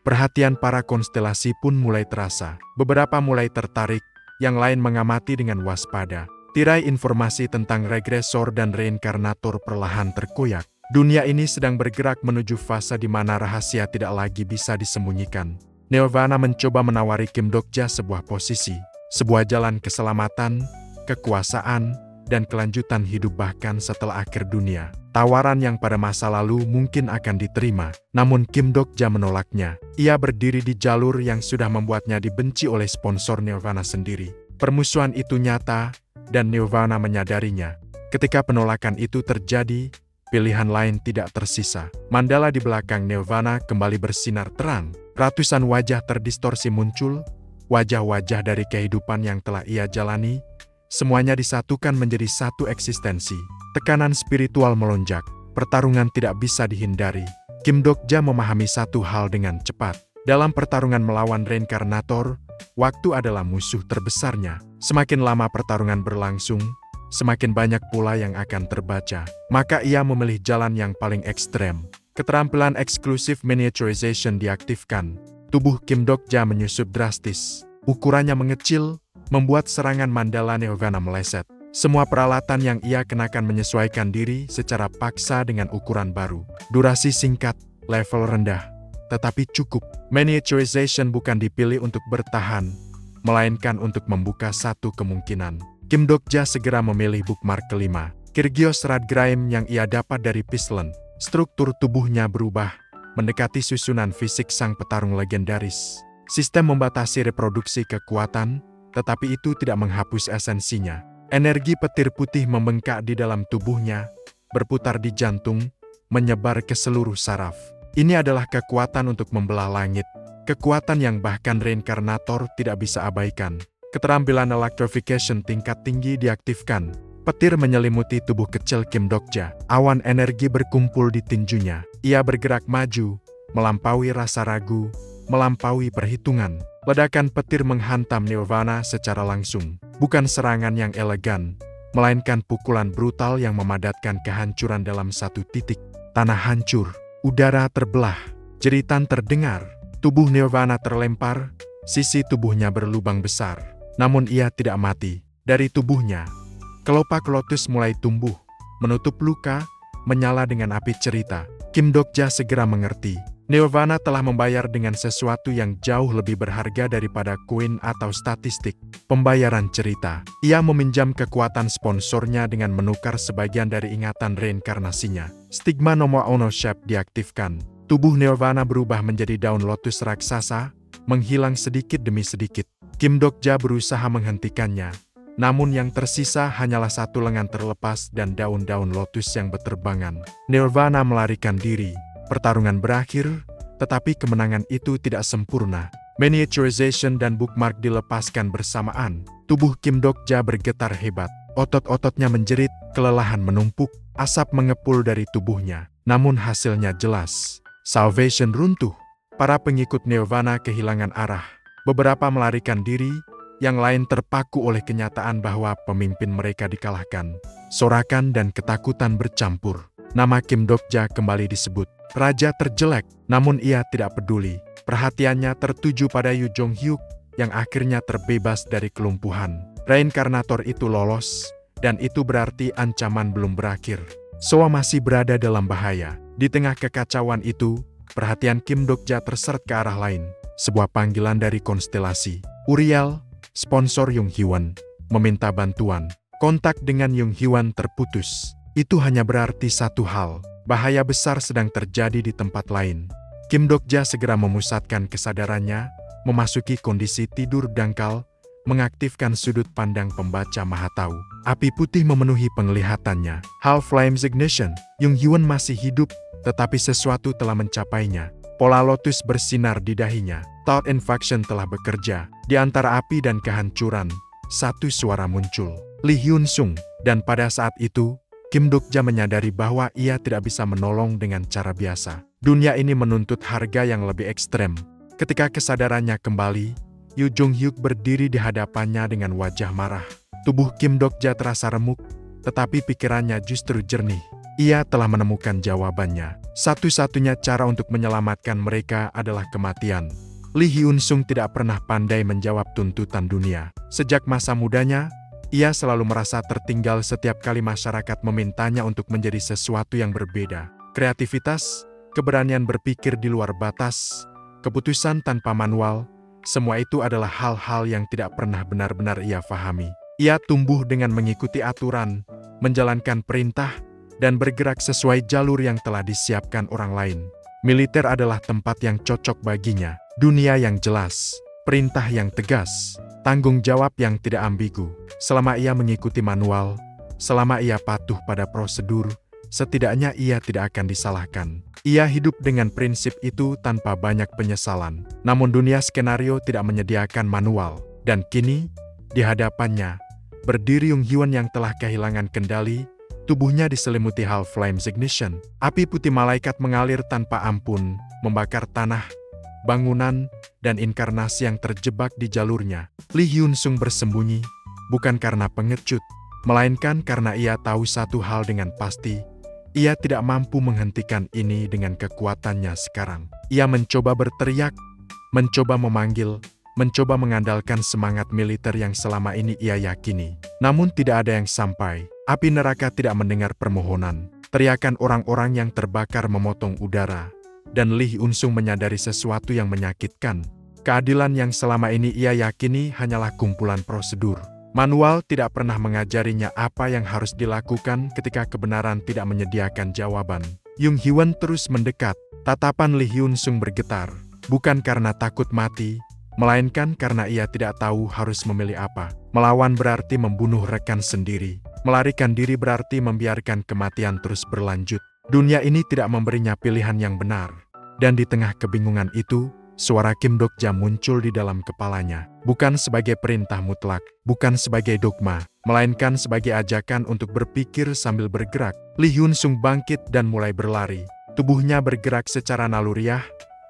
Perhatian para konstelasi pun mulai terasa. Beberapa mulai tertarik, yang lain mengamati dengan waspada. Tirai informasi tentang regresor dan reinkarnator perlahan terkoyak. Dunia ini sedang bergerak menuju fase di mana rahasia tidak lagi bisa disembunyikan. Nirvana mencoba menawari Kim Dokja sebuah posisi, sebuah jalan keselamatan, kekuasaan, dan kelanjutan hidup bahkan setelah akhir dunia. Tawaran yang pada masa lalu mungkin akan diterima, namun Kim Dokja menolaknya. Ia berdiri di jalur yang sudah membuatnya dibenci oleh sponsor Nirvana sendiri. Permusuhan itu nyata, dan Nirvana menyadarinya. Ketika penolakan itu terjadi, pilihan lain tidak tersisa. Mandala di belakang Nirvana kembali bersinar terang. Ratusan wajah terdistorsi muncul, wajah-wajah dari kehidupan yang telah ia jalani, semuanya disatukan menjadi satu eksistensi. Tekanan spiritual melonjak, pertarungan tidak bisa dihindari. Kim Dokja memahami satu hal dengan cepat. Dalam pertarungan melawan reinkarnator, waktu adalah musuh terbesarnya. Semakin lama pertarungan berlangsung, semakin banyak pula yang akan terbaca. Maka ia memilih jalan yang paling ekstrem. Keterampilan eksklusif miniaturization diaktifkan. Tubuh Kim Dokja menyusut drastis. Ukurannya mengecil, membuat serangan Mandala Nirvana meleset. Semua peralatan yang ia kenakan menyesuaikan diri secara paksa dengan ukuran baru. Durasi singkat, level rendah, tetapi cukup. Miniaturization bukan dipilih untuk bertahan, melainkan untuk membuka satu kemungkinan. Kim Dokja segera memilih bookmark kelima. Kyrgios Radgraim yang ia dapat dari Pislen. Struktur tubuhnya berubah, mendekati susunan fisik sang petarung legendaris. Sistem membatasi reproduksi kekuatan, tetapi itu tidak menghapus esensinya. Energi petir putih membengkak di dalam tubuhnya, berputar di jantung, menyebar ke seluruh saraf. Ini adalah kekuatan untuk membelah langit, kekuatan yang bahkan reinkarnator tidak bisa abaikan. Keterampilan electrification tingkat tinggi diaktifkan. Petir menyelimuti tubuh kecil Kim Dokja. Awan energi berkumpul di tinjunya. Ia bergerak maju, melampaui rasa ragu, melampaui perhitungan. Ledakan petir menghantam Nirvana secara langsung. Bukan serangan yang elegan, melainkan pukulan brutal yang memadatkan kehancuran dalam satu titik. Tanah hancur, udara terbelah, jeritan terdengar. Tubuh Nirvana terlempar, sisi tubuhnya berlubang besar. Namun ia tidak mati. Dari tubuhnya, kelopak lotus mulai tumbuh, menutup luka, menyala dengan api cerita. Kim Dokja segera mengerti. Nirvana telah membayar dengan sesuatu yang jauh lebih berharga daripada koin atau statistik. Pembayaran cerita. Ia meminjam kekuatan sponsornya dengan menukar sebagian dari ingatan reinkarnasinya. Stigma nomor ownership diaktifkan. Tubuh Nirvana berubah menjadi daun lotus raksasa, menghilang sedikit demi sedikit. Kim Dokja berusaha menghentikannya. Namun yang tersisa hanyalah satu lengan terlepas dan daun-daun lotus yang berterbangan. Nirvana melarikan diri. Pertarungan berakhir, tetapi kemenangan itu tidak sempurna. Miniaturization dan bookmark dilepaskan bersamaan. Tubuh Kim Dok-ja bergetar hebat. Otot-ototnya menjerit, kelelahan menumpuk, asap mengepul dari tubuhnya. Namun hasilnya jelas. Salvation runtuh. Para pengikut Nirvana kehilangan arah. Beberapa melarikan diri, yang lain terpaku oleh kenyataan bahwa pemimpin mereka dikalahkan. Sorakan dan ketakutan bercampur. Nama Kim Dok-ja kembali disebut. Raja terjelek, namun ia tidak peduli. Perhatiannya tertuju pada Yoo Jong-hyuk, yang akhirnya terbebas dari kelumpuhan. Reinkarnator itu lolos, dan itu berarti ancaman belum berakhir. Soa masih berada dalam bahaya. Di tengah kekacauan itu, perhatian Kim Dok-ja terseret ke arah lain. Sebuah panggilan dari konstelasi. Uriel, sponsor Jung Hee-won, meminta bantuan. Kontak dengan Jung Hee-won terputus. Itu hanya berarti satu hal. Bahaya besar sedang terjadi di tempat lain. Kim Dok-ja segera memusatkan kesadarannya, memasuki kondisi tidur dangkal, mengaktifkan sudut pandang pembaca maha tahu. Api putih memenuhi penglihatannya. Half Flames Ignition. Jung Hee-won masih hidup, tetapi sesuatu telah mencapainya. Pola lotus bersinar di dahinya. Thought Infaction telah bekerja. Di antara api dan kehancuran, satu suara muncul. Lee Hyun-sung. Dan pada saat itu, Kim Dok-ja menyadari bahwa ia tidak bisa menolong dengan cara biasa. Dunia ini menuntut harga yang lebih ekstrem. Ketika kesadarannya kembali, Yoo Jong-hyuk berdiri di hadapannya dengan wajah marah. Tubuh Kim Dok-ja terasa remuk, tetapi pikirannya justru jernih. Ia telah menemukan jawabannya. Satu-satunya cara untuk menyelamatkan mereka adalah kematian. Lee Hyun-sung tidak pernah pandai menjawab tuntutan dunia. Sejak masa mudanya, ia selalu merasa tertinggal setiap kali masyarakat memintanya untuk menjadi sesuatu yang berbeda. Kreativitas, keberanian berpikir di luar batas, keputusan tanpa manual, semua itu adalah hal-hal yang tidak pernah benar-benar ia pahami. Ia tumbuh dengan mengikuti aturan, menjalankan perintah, dan bergerak sesuai jalur yang telah disiapkan orang lain. Militer adalah tempat yang cocok baginya. Dunia yang jelas, perintah yang tegas, tanggung jawab yang tidak ambigu. Selama ia mengikuti manual, selama ia patuh pada prosedur, setidaknya ia tidak akan disalahkan. Ia hidup dengan prinsip itu tanpa banyak penyesalan. Namun dunia skenario tidak menyediakan manual. Dan kini, di hadapannya, berdiri Jung Hee-won yang telah kehilangan kendali, tubuhnya diselimuti Half Flames Ignition. Api putih malaikat mengalir tanpa ampun, membakar tanah, bangunan, dan inkarnasi yang terjebak di jalurnya. Lee Hyun-sung bersembunyi, bukan karena pengecut, melainkan karena ia tahu satu hal dengan pasti. Ia tidak mampu menghentikan ini dengan kekuatannya sekarang. Ia mencoba berteriak, mencoba memanggil, mencoba mengandalkan semangat militer yang selama ini ia yakini. Namun tidak ada yang sampai. Api neraka tidak mendengar permohonan. Teriakan orang-orang yang terbakar memotong udara. Dan Lee Hyun-sung menyadari sesuatu yang menyakitkan. Keadilan yang selama ini ia yakini hanyalah kumpulan prosedur. Manual tidak pernah mengajarinya apa yang harus dilakukan ketika kebenaran tidak menyediakan jawaban. Jung Hee-won terus mendekat. Tatapan Lee Hyun-sung bergetar. Bukan karena takut mati, melainkan karena ia tidak tahu harus memilih apa. Melawan berarti membunuh rekan sendiri. Melarikan diri berarti membiarkan kematian terus berlanjut. Dunia ini tidak memberinya pilihan yang benar. Dan di tengah kebingungan itu, suara Kim Dok-ja muncul di dalam kepalanya. Bukan sebagai perintah mutlak, bukan sebagai dogma, melainkan sebagai ajakan untuk berpikir sambil bergerak. Lee Hyun-sung bangkit dan mulai berlari. Tubuhnya bergerak secara naluriah,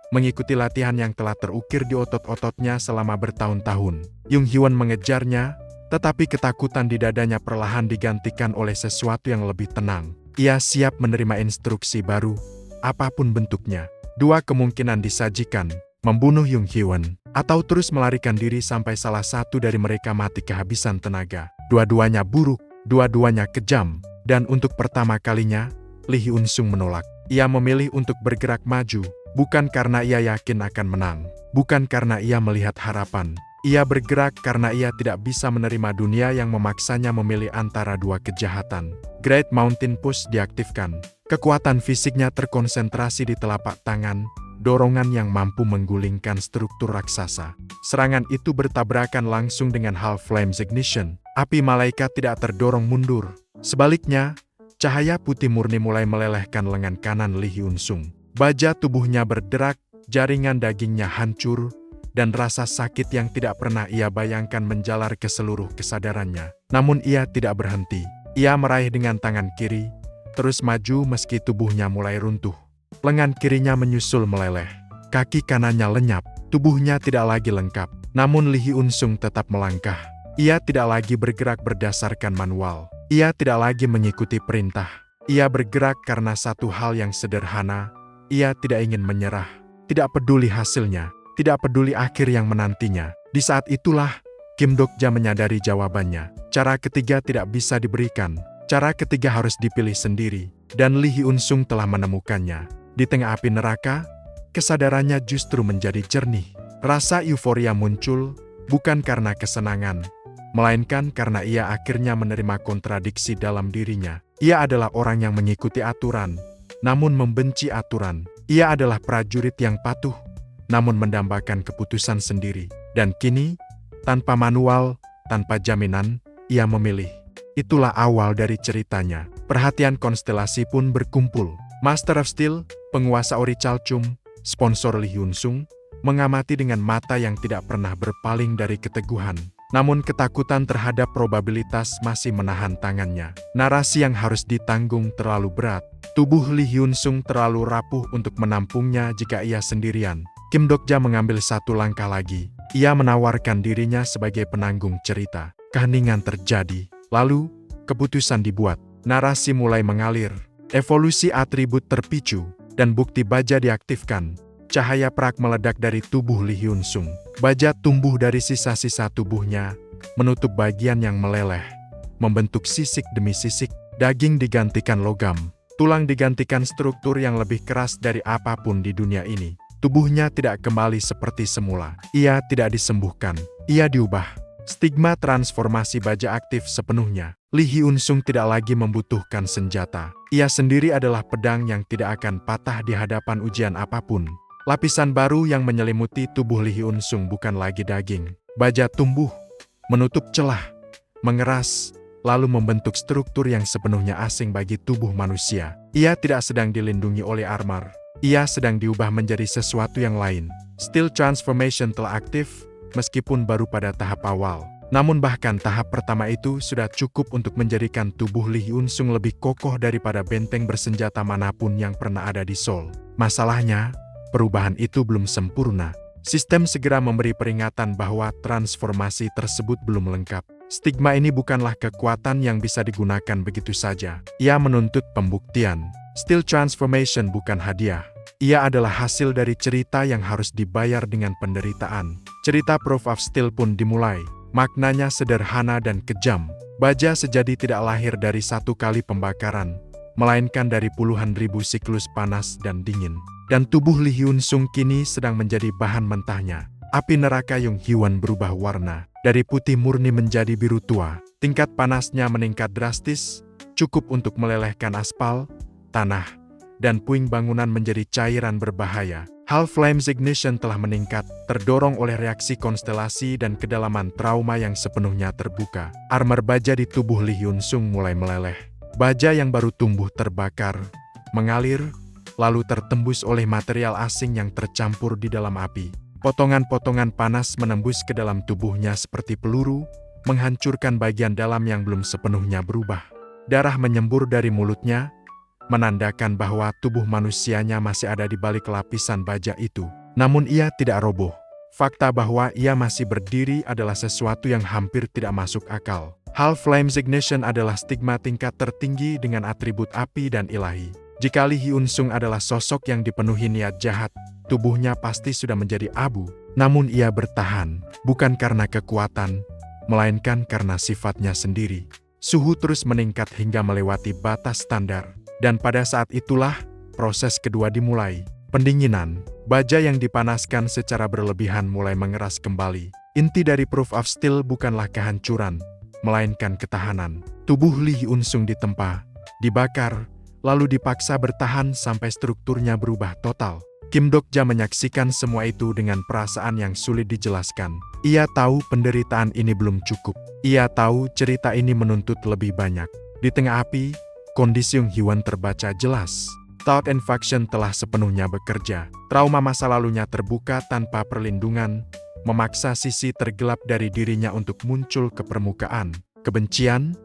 mengikuti latihan yang telah terukir di otot-ototnya selama bertahun-tahun. Jung Hee-won mengejarnya, tetapi ketakutan di dadanya perlahan digantikan oleh sesuatu yang lebih tenang. Ia siap menerima instruksi baru, apapun bentuknya. Dua kemungkinan disajikan, membunuh Jung Hee-won, atau terus melarikan diri sampai salah satu dari mereka mati kehabisan tenaga. Dua-duanya buruk, dua-duanya kejam, dan untuk pertama kalinya, Lee Hyun-sung menolak. Ia memilih untuk bergerak maju, bukan karena ia yakin akan menang, bukan karena ia melihat harapan. Ia bergerak karena ia tidak bisa menerima dunia yang memaksanya memilih antara dua kejahatan. Great Mountain Push diaktifkan. Kekuatan fisiknya terkonsentrasi di telapak tangan, dorongan yang mampu menggulingkan struktur raksasa. Serangan itu bertabrakan langsung dengan Half Flames Ignition. Api malaikat tidak terdorong mundur. Sebaliknya, cahaya putih murni mulai melelehkan lengan kanan Lee Hyun-sung. Baja tubuhnya berderak, jaringan dagingnya hancur, dan rasa sakit yang tidak pernah ia bayangkan menjalar ke seluruh kesadarannya. Namun ia tidak berhenti. Ia meraih dengan tangan kiri, terus maju meski tubuhnya mulai runtuh. Lengan kirinya menyusul meleleh. Kaki kanannya lenyap. Tubuhnya tidak lagi lengkap. Namun Lee Hyun Sung tetap melangkah. Ia tidak lagi bergerak berdasarkan manual. Ia tidak lagi mengikuti perintah. Ia bergerak karena satu hal yang sederhana. Ia tidak ingin menyerah. Tidak peduli hasilnya. Tidak peduli akhir yang menantinya. Di saat itulah, Kim Dok-ja menyadari jawabannya. Cara ketiga tidak bisa diberikan. Cara ketiga harus dipilih sendiri. Dan Lee Hyun Sung telah menemukannya. Di tengah api neraka, kesadarannya justru menjadi jernih. Rasa euforia muncul, bukan karena kesenangan, melainkan karena ia akhirnya menerima kontradiksi dalam dirinya. Ia adalah orang yang mengikuti aturan, namun membenci aturan. Ia adalah prajurit yang patuh, namun mendambakan keputusan sendiri. Dan kini, tanpa manual, tanpa jaminan, ia memilih. Itulah awal dari ceritanya. Perhatian konstelasi pun berkumpul. Master of Steel, penguasa Ori Chalchum, sponsor Lee Hyun Sung, mengamati dengan mata yang tidak pernah berpaling dari keteguhan. Namun ketakutan terhadap probabilitas masih menahan tangannya. Narasi yang harus ditanggung terlalu berat. Tubuh Lee Hyun Sung terlalu rapuh untuk menampungnya jika ia sendirian. Kim Dok-ja mengambil satu langkah lagi. Ia menawarkan dirinya sebagai penanggung cerita. Keheningan terjadi. Lalu, keputusan dibuat. Narasi mulai mengalir. Evolusi atribut terpicu, dan bukti baja diaktifkan. Cahaya perak meledak dari tubuh Lee Hyun Sung. Baja tumbuh dari sisa-sisa tubuhnya, menutup bagian yang meleleh, membentuk sisik demi sisik. Daging digantikan logam, tulang digantikan struktur yang lebih keras dari apapun di dunia ini. Tubuhnya tidak kembali seperti semula. Ia tidak disembuhkan, ia diubah. Stigma transformasi baja aktif sepenuhnya. Lee Hyun Sung tidak lagi membutuhkan senjata. Ia sendiri adalah pedang yang tidak akan patah di hadapan ujian apapun. Lapisan baru yang menyelimuti tubuh Lee Hyun Sung bukan lagi daging. Baja tumbuh, menutup celah, mengeras, lalu membentuk struktur yang sepenuhnya asing bagi tubuh manusia. Ia tidak sedang dilindungi oleh armor. Ia sedang diubah menjadi sesuatu yang lain. Steel transformation telah aktif, meskipun baru pada tahap awal. Namun bahkan tahap pertama itu sudah cukup untuk menjadikan tubuh Lee Hyun Sung lebih kokoh daripada benteng bersenjata manapun yang pernah ada di Seoul. Masalahnya, perubahan itu belum sempurna. Sistem segera memberi peringatan bahwa transformasi tersebut belum lengkap. Stigma ini bukanlah kekuatan yang bisa digunakan begitu saja. Ia menuntut pembuktian. Steel transformation bukan hadiah. Ia adalah hasil dari cerita yang harus dibayar dengan penderitaan. Cerita Proof of Steel pun dimulai. Maknanya sederhana dan kejam. Baja sejati tidak lahir dari satu kali pembakaran, melainkan dari puluhan ribu siklus panas dan dingin. Dan tubuh Lee Hyun Sung kini sedang menjadi bahan mentahnya. Api neraka Yung Hwan berubah warna. Dari putih murni menjadi biru tua. Tingkat panasnya meningkat drastis, cukup untuk melelehkan aspal, tanah, dan puing bangunan menjadi cairan berbahaya. Hal Flames Ignition telah meningkat, terdorong oleh reaksi konstelasi dan kedalaman trauma yang sepenuhnya terbuka. Armor baja di tubuh Lee Hyun Sung mulai meleleh. Baja yang baru tumbuh terbakar, mengalir, lalu tertembus oleh material asing yang tercampur di dalam api. Potongan-potongan panas menembus ke dalam tubuhnya seperti peluru, menghancurkan bagian dalam yang belum sepenuhnya berubah. Darah menyembur dari mulutnya, menandakan bahwa tubuh manusianya masih ada di balik lapisan baja itu. Namun ia tidak roboh. Fakta bahwa ia masih berdiri adalah sesuatu yang hampir tidak masuk akal. Hal Flames Ignition adalah stigma tingkat tertinggi dengan atribut api dan ilahi. Jika Lee Hyun Sung adalah sosok yang dipenuhi niat jahat, tubuhnya pasti sudah menjadi abu. Namun ia bertahan, bukan karena kekuatan, melainkan karena sifatnya sendiri. Suhu terus meningkat hingga melewati batas standar. Dan pada saat itulah, proses kedua dimulai. Pendinginan. Baja yang dipanaskan secara berlebihan mulai mengeras kembali. Inti dari Proof of Steel bukanlah kehancuran, melainkan ketahanan. Tubuh Lee Hyun Sung ditempa, dibakar, lalu dipaksa bertahan sampai strukturnya berubah total. Kim Dok-ja menyaksikan semua itu dengan perasaan yang sulit dijelaskan. Ia tahu penderitaan ini belum cukup. Ia tahu cerita ini menuntut lebih banyak. Di tengah api, kondisi Yung Hwan terbaca jelas. Thought and Faction telah sepenuhnya bekerja. Trauma masa lalunya terbuka tanpa perlindungan, memaksa sisi tergelap dari dirinya untuk muncul ke permukaan. Kebencian,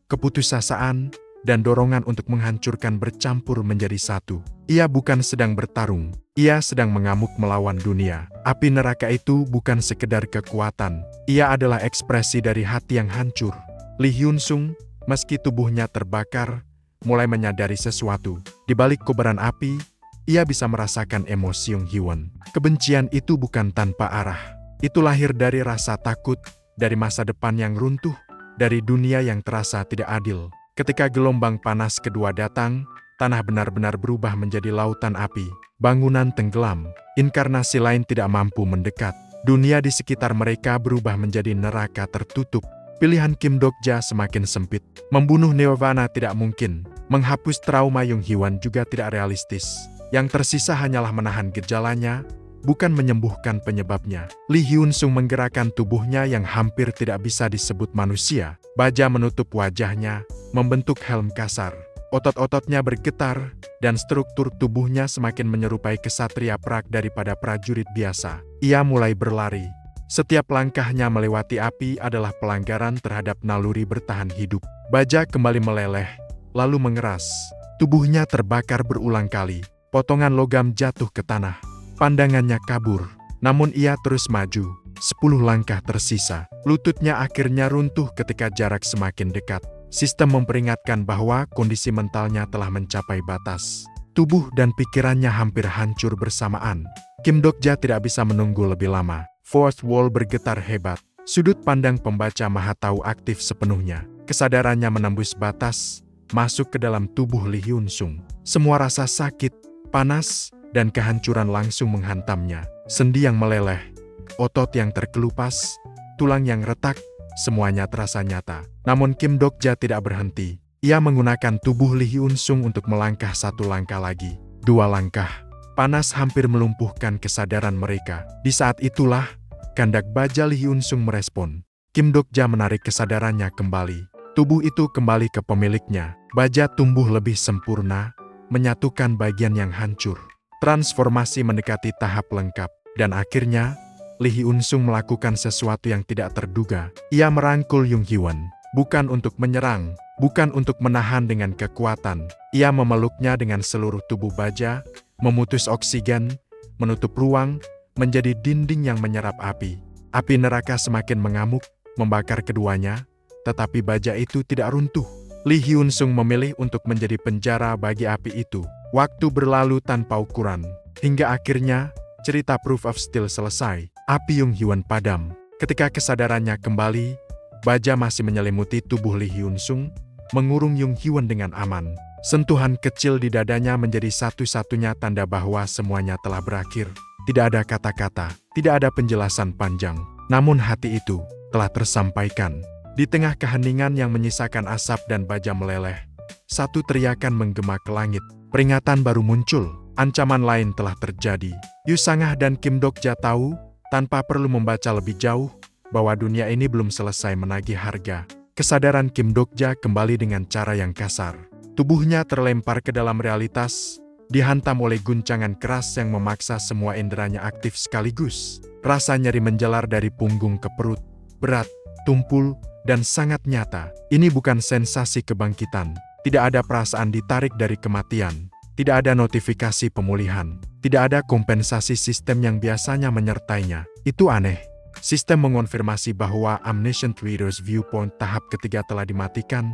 keputusasaan, dan dorongan untuk menghancurkan bercampur menjadi satu. Ia bukan sedang bertarung, ia sedang mengamuk melawan dunia. Api neraka itu bukan sekedar kekuatan, ia adalah ekspresi dari hati yang hancur. Lee Hyun Sung, meski tubuhnya terbakar, mulai menyadari sesuatu. Di balik kobaran api, ia bisa merasakan emosi Jung Hyun. Kebencian itu bukan tanpa arah. Itu lahir dari rasa takut, dari masa depan yang runtuh, dari dunia yang terasa tidak adil. Ketika gelombang panas kedua datang, tanah benar-benar berubah menjadi lautan api. Bangunan tenggelam, inkarnasi lain tidak mampu mendekat. Dunia di sekitar mereka berubah menjadi neraka tertutup. Pilihan Kim Dok-ja semakin sempit. Membunuh Nirvana tidak mungkin. Menghapus trauma Jung Hyun juga tidak realistis. Yang tersisa hanyalah menahan gejalanya, bukan menyembuhkan penyebabnya. Lee Hyun Sung menggerakkan tubuhnya yang hampir tidak bisa disebut manusia. Baja menutup wajahnya, membentuk helm kasar. Otot-ototnya bergetar, dan struktur tubuhnya semakin menyerupai kesatria perak daripada prajurit biasa. Ia mulai berlari. Setiap langkahnya melewati api adalah pelanggaran terhadap naluri bertahan hidup. Baja kembali meleleh, lalu mengeras. Tubuhnya terbakar berulang kali. Potongan logam jatuh ke tanah. Pandangannya kabur, namun ia terus maju. 10 langkah tersisa. Lututnya akhirnya runtuh ketika jarak semakin dekat. Sistem memperingatkan bahwa kondisi mentalnya telah mencapai batas. Tubuh dan pikirannya hampir hancur bersamaan. Kim Dok-ja tidak bisa menunggu lebih lama. Fourth wall bergetar hebat. Sudut pandang pembaca maha tahu aktif sepenuhnya. Kesadarannya menembus batas, masuk ke dalam tubuh Lee Hyun Sung. Semua rasa sakit, panas, dan kehancuran langsung menghantamnya. Sendi yang meleleh, otot yang terkelupas, tulang yang retak, semuanya terasa nyata. Namun Kim Dok-ja tidak berhenti. Ia menggunakan tubuh Lee Hyun Sung untuk melangkah 1 langkah lagi. 2 langkah. Panas hampir melumpuhkan kesadaran mereka. Di saat itulah, kehendak baja Lee Hyun Sung merespon. Kim Dok-ja menarik kesadarannya kembali. Tubuh itu kembali ke pemiliknya. Baja tumbuh lebih sempurna, menyatukan bagian yang hancur. Transformasi mendekati tahap lengkap. Dan akhirnya, Lee Hyun Sung melakukan sesuatu yang tidak terduga. Ia merangkul Jung Hyun. Bukan untuk menyerang, bukan untuk menahan dengan kekuatan. Ia memeluknya dengan seluruh tubuh baja, memutus oksigen, menutup ruang, menjadi dinding yang menyerap api. Api neraka semakin mengamuk, membakar keduanya, tetapi baja itu tidak runtuh. Lee Hyun Sung memilih untuk menjadi penjara bagi api itu. Waktu berlalu tanpa ukuran, hingga akhirnya, cerita Proof of Steel selesai. Api Jung Hyun padam. Ketika kesadarannya kembali, baja masih menyelimuti tubuh Lee Hyun Sung, mengurung Jung Hyun dengan aman. Sentuhan kecil di dadanya menjadi satu-satunya tanda bahwa semuanya telah berakhir. Tidak ada kata-kata, tidak ada penjelasan panjang. Namun hati itu telah tersampaikan. Di tengah keheningan yang menyisakan asap dan baja meleleh, satu teriakan menggema ke langit. Peringatan baru muncul. Ancaman lain telah terjadi. Yu Sangah dan Kim Dok-ja tahu, tanpa perlu membaca lebih jauh, bahwa dunia ini belum selesai menagih harga. Kesadaran Kim Dok-ja kembali dengan cara yang kasar. Tubuhnya terlempar ke dalam realitas, dihantam oleh guncangan keras yang memaksa semua inderanya aktif sekaligus. Rasa nyeri menjalar dari punggung ke perut, berat, tumpul, dan sangat nyata. Ini bukan sensasi kebangkitan. Tidak ada perasaan ditarik dari kematian. Tidak ada notifikasi pemulihan. Tidak ada kompensasi sistem yang biasanya menyertainya. Itu aneh. Sistem mengonfirmasi bahwa Omniscient Reader's Viewpoint tahap ketiga telah dimatikan,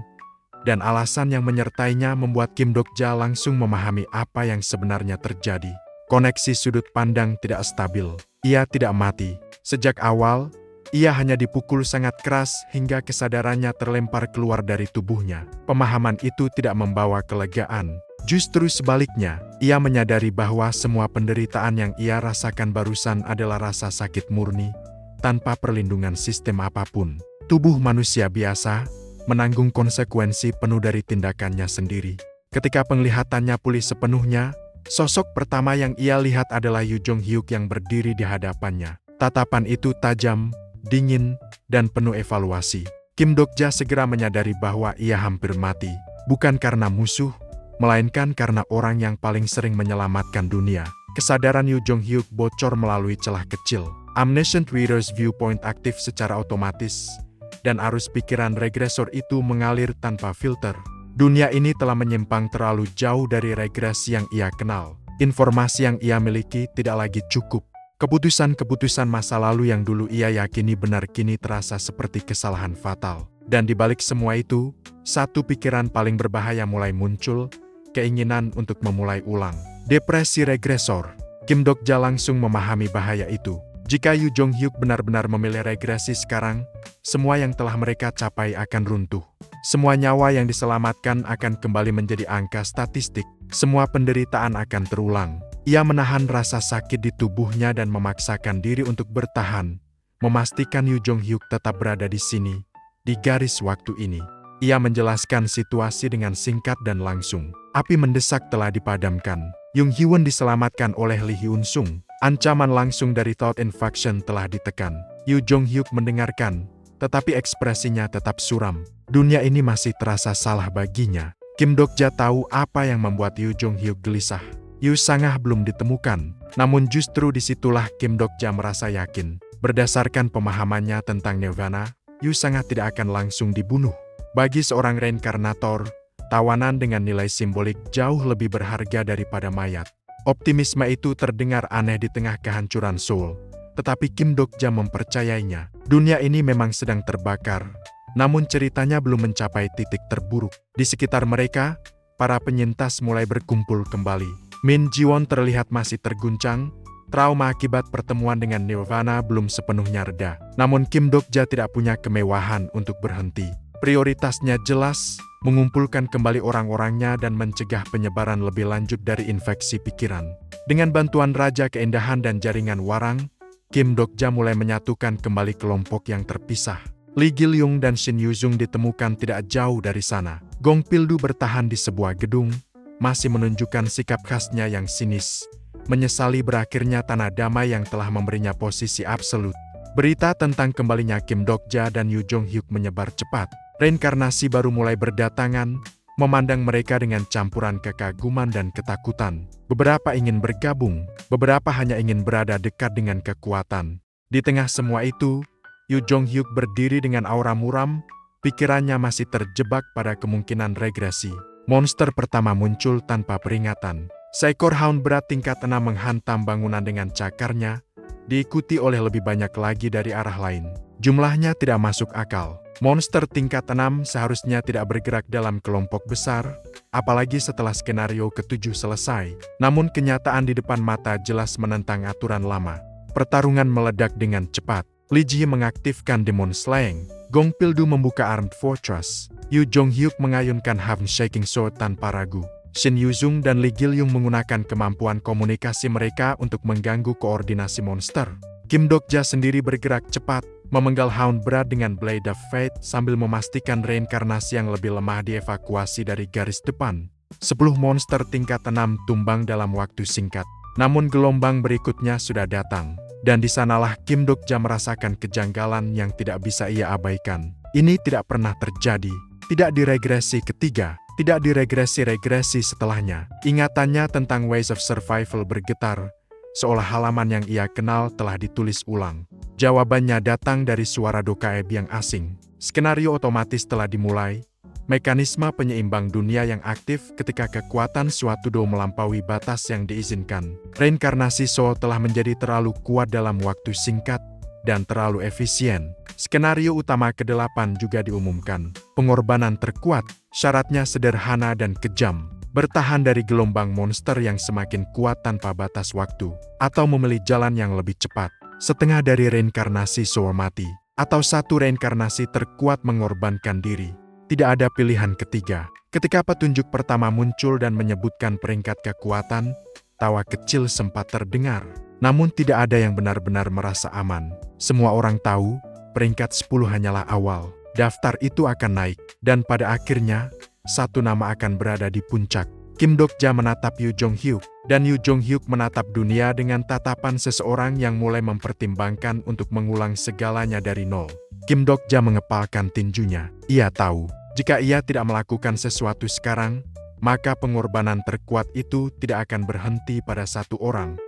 dan alasan yang menyertainya membuat Kim Dok-ja langsung memahami apa yang sebenarnya terjadi. Koneksi sudut pandang tidak stabil. Ia tidak mati. Sejak awal, ia hanya dipukul sangat keras hingga kesadarannya terlempar keluar dari tubuhnya. Pemahaman itu tidak membawa kelegaan. Justru sebaliknya, ia menyadari bahwa semua penderitaan yang ia rasakan barusan adalah rasa sakit murni, tanpa perlindungan sistem apapun. Tubuh manusia biasa menanggung konsekuensi penuh dari tindakannya sendiri. Ketika penglihatannya pulih sepenuhnya, sosok pertama yang ia lihat adalah Yu Jong Hyuk yang berdiri di hadapannya. Tatapan itu tajam, dingin, dan penuh evaluasi. Kim Dok-ja segera menyadari bahwa ia hampir mati, bukan karena musuh, melainkan karena orang yang paling sering menyelamatkan dunia. Kesadaran Yu Jong Hyuk bocor melalui celah kecil. Omniscient Reader's Viewpoint aktif secara otomatis, dan arus pikiran regresor itu mengalir tanpa filter. Dunia ini telah menyimpang terlalu jauh dari regresi yang ia kenal. Informasi yang ia miliki tidak lagi cukup. Keputusan-keputusan masa lalu yang dulu ia yakini benar kini terasa seperti kesalahan fatal. Dan di balik semua itu, satu pikiran paling berbahaya mulai muncul, keinginan untuk memulai ulang. Depresi regresor. Kim Dok-ja langsung memahami bahaya itu. Jika Yoo Jong-hyuk benar-benar memilih regresi sekarang, semua yang telah mereka capai akan runtuh. Semua nyawa yang diselamatkan akan kembali menjadi angka statistik. Semua penderitaan akan terulang. Ia menahan rasa sakit di tubuhnya dan memaksakan diri untuk bertahan, memastikan Yoo Jong-hyuk tetap berada di sini, di garis waktu ini. Ia menjelaskan situasi dengan singkat dan langsung. Api mendesak telah dipadamkan. Jung Hee-won diselamatkan oleh Lee Hyun-sung. Ancaman langsung dari Thought Invasion telah ditekan. Yoo Jong-hyuk mendengarkan, tetapi ekspresinya tetap suram. Dunia ini masih terasa salah baginya. Kim Dok-ja tahu apa yang membuat Yoo Jong-hyuk gelisah. Yoo Sang-ah belum ditemukan. Namun justru disitulah Kim Dok-ja merasa yakin. Berdasarkan pemahamannya tentang Nirvana, Yoo Sang-ah tidak akan langsung dibunuh. Bagi seorang reinkarnator, tawanan dengan nilai simbolik jauh lebih berharga daripada mayat. Optimisme itu terdengar aneh di tengah kehancuran Seoul, tetapi Kim Dok-ja mempercayainya. Dunia ini memang sedang terbakar, namun ceritanya belum mencapai titik terburuk. Di sekitar mereka, para penyintas mulai berkumpul kembali. Min Ji-won terlihat masih terguncang, trauma akibat pertemuan dengan Nirvana belum sepenuhnya reda. Namun Kim Dok-ja tidak punya kemewahan untuk berhenti. Prioritasnya jelas, mengumpulkan kembali orang-orangnya dan mencegah penyebaran lebih lanjut dari infeksi pikiran. Dengan bantuan Raja Keindahan dan jaringan Warang, Kim Dok-ja mulai menyatukan kembali kelompok yang terpisah. Lee Gil-young dan Shin Yu-jung ditemukan tidak jauh dari sana. Gong Pil-du bertahan di sebuah gedung, masih menunjukkan sikap khasnya yang sinis, menyesali berakhirnya tanah damai yang telah memberinya posisi absolut. Berita tentang kembalinya Kim Dok-ja dan Yoo Jong-hyuk menyebar cepat. Reinkarnasi baru mulai berdatangan, memandang mereka dengan campuran kekaguman dan ketakutan. Beberapa ingin bergabung, beberapa hanya ingin berada dekat dengan kekuatan. Di tengah semua itu, Yoo Jong-hyuk berdiri dengan aura muram, pikirannya masih terjebak pada kemungkinan regresi. Monster pertama muncul tanpa peringatan. Seekor hound berat tingkat 6 menghantam bangunan dengan cakarnya, diikuti oleh lebih banyak lagi dari arah lain. Jumlahnya tidak masuk akal. Monster tingkat 6 seharusnya tidak bergerak dalam kelompok besar, apalagi setelah skenario ke-7 selesai. Namun kenyataan di depan mata jelas menentang aturan lama. Pertarungan meledak dengan cepat. Lee Ji mengaktifkan Demon Slaying. Gong Pil-du membuka Armed Fortress. Yoo Jong-hyuk mengayunkan Heaven Shaking Sword tanpa ragu. Shin Yu-jung dan Lee Gil-young menggunakan kemampuan komunikasi mereka untuk mengganggu koordinasi monster. Kim Dok-ja sendiri bergerak cepat, memenggal hound berat dengan Blade of Fate sambil memastikan reinkarnasi yang lebih lemah dievakuasi dari garis depan. 10 monster tingkat 6 tumbang dalam waktu singkat. Namun gelombang berikutnya sudah datang. Dan di sanalah Kim Dok-ja merasakan kejanggalan yang tidak bisa ia abaikan. Ini tidak pernah terjadi. Tidak di regresi ketiga. Tidak di regresi-regresi setelahnya. Ingatannya tentang Ways of Survival bergetar, seolah halaman yang ia kenal telah ditulis ulang. Jawabannya datang dari suara Dokaeb yang asing. Skenario otomatis telah dimulai, mekanisme penyeimbang dunia yang aktif ketika kekuatan suatu do melampaui batas yang diizinkan. Reinkarnasi Seoul telah menjadi terlalu kuat dalam waktu singkat, dan terlalu efisien. Skenario utama ke-8 juga diumumkan. Pengorbanan terkuat, syaratnya sederhana dan kejam. Bertahan dari gelombang monster yang semakin kuat tanpa batas waktu, atau memilih jalan yang lebih cepat. Setengah dari reinkarnasi Seoul mati, atau satu reinkarnasi terkuat mengorbankan diri. Tidak ada pilihan ketiga. Ketika petunjuk pertama muncul dan menyebutkan peringkat kekuatan, tawa kecil sempat terdengar. Namun tidak ada yang benar-benar merasa aman. Semua orang tahu, peringkat 10 hanyalah awal. Daftar itu akan naik, dan pada akhirnya, satu nama akan berada di puncak. Kim Dok-ja menatap Yoo Jong-hyuk, dan Yoo Jong-hyuk menatap dunia dengan tatapan seseorang yang mulai mempertimbangkan untuk mengulang segalanya dari nol. Kim Dok-ja mengepalkan tinjunya. Ia tahu, jika ia tidak melakukan sesuatu sekarang, maka pengorbanan terkuat itu tidak akan berhenti pada satu orang.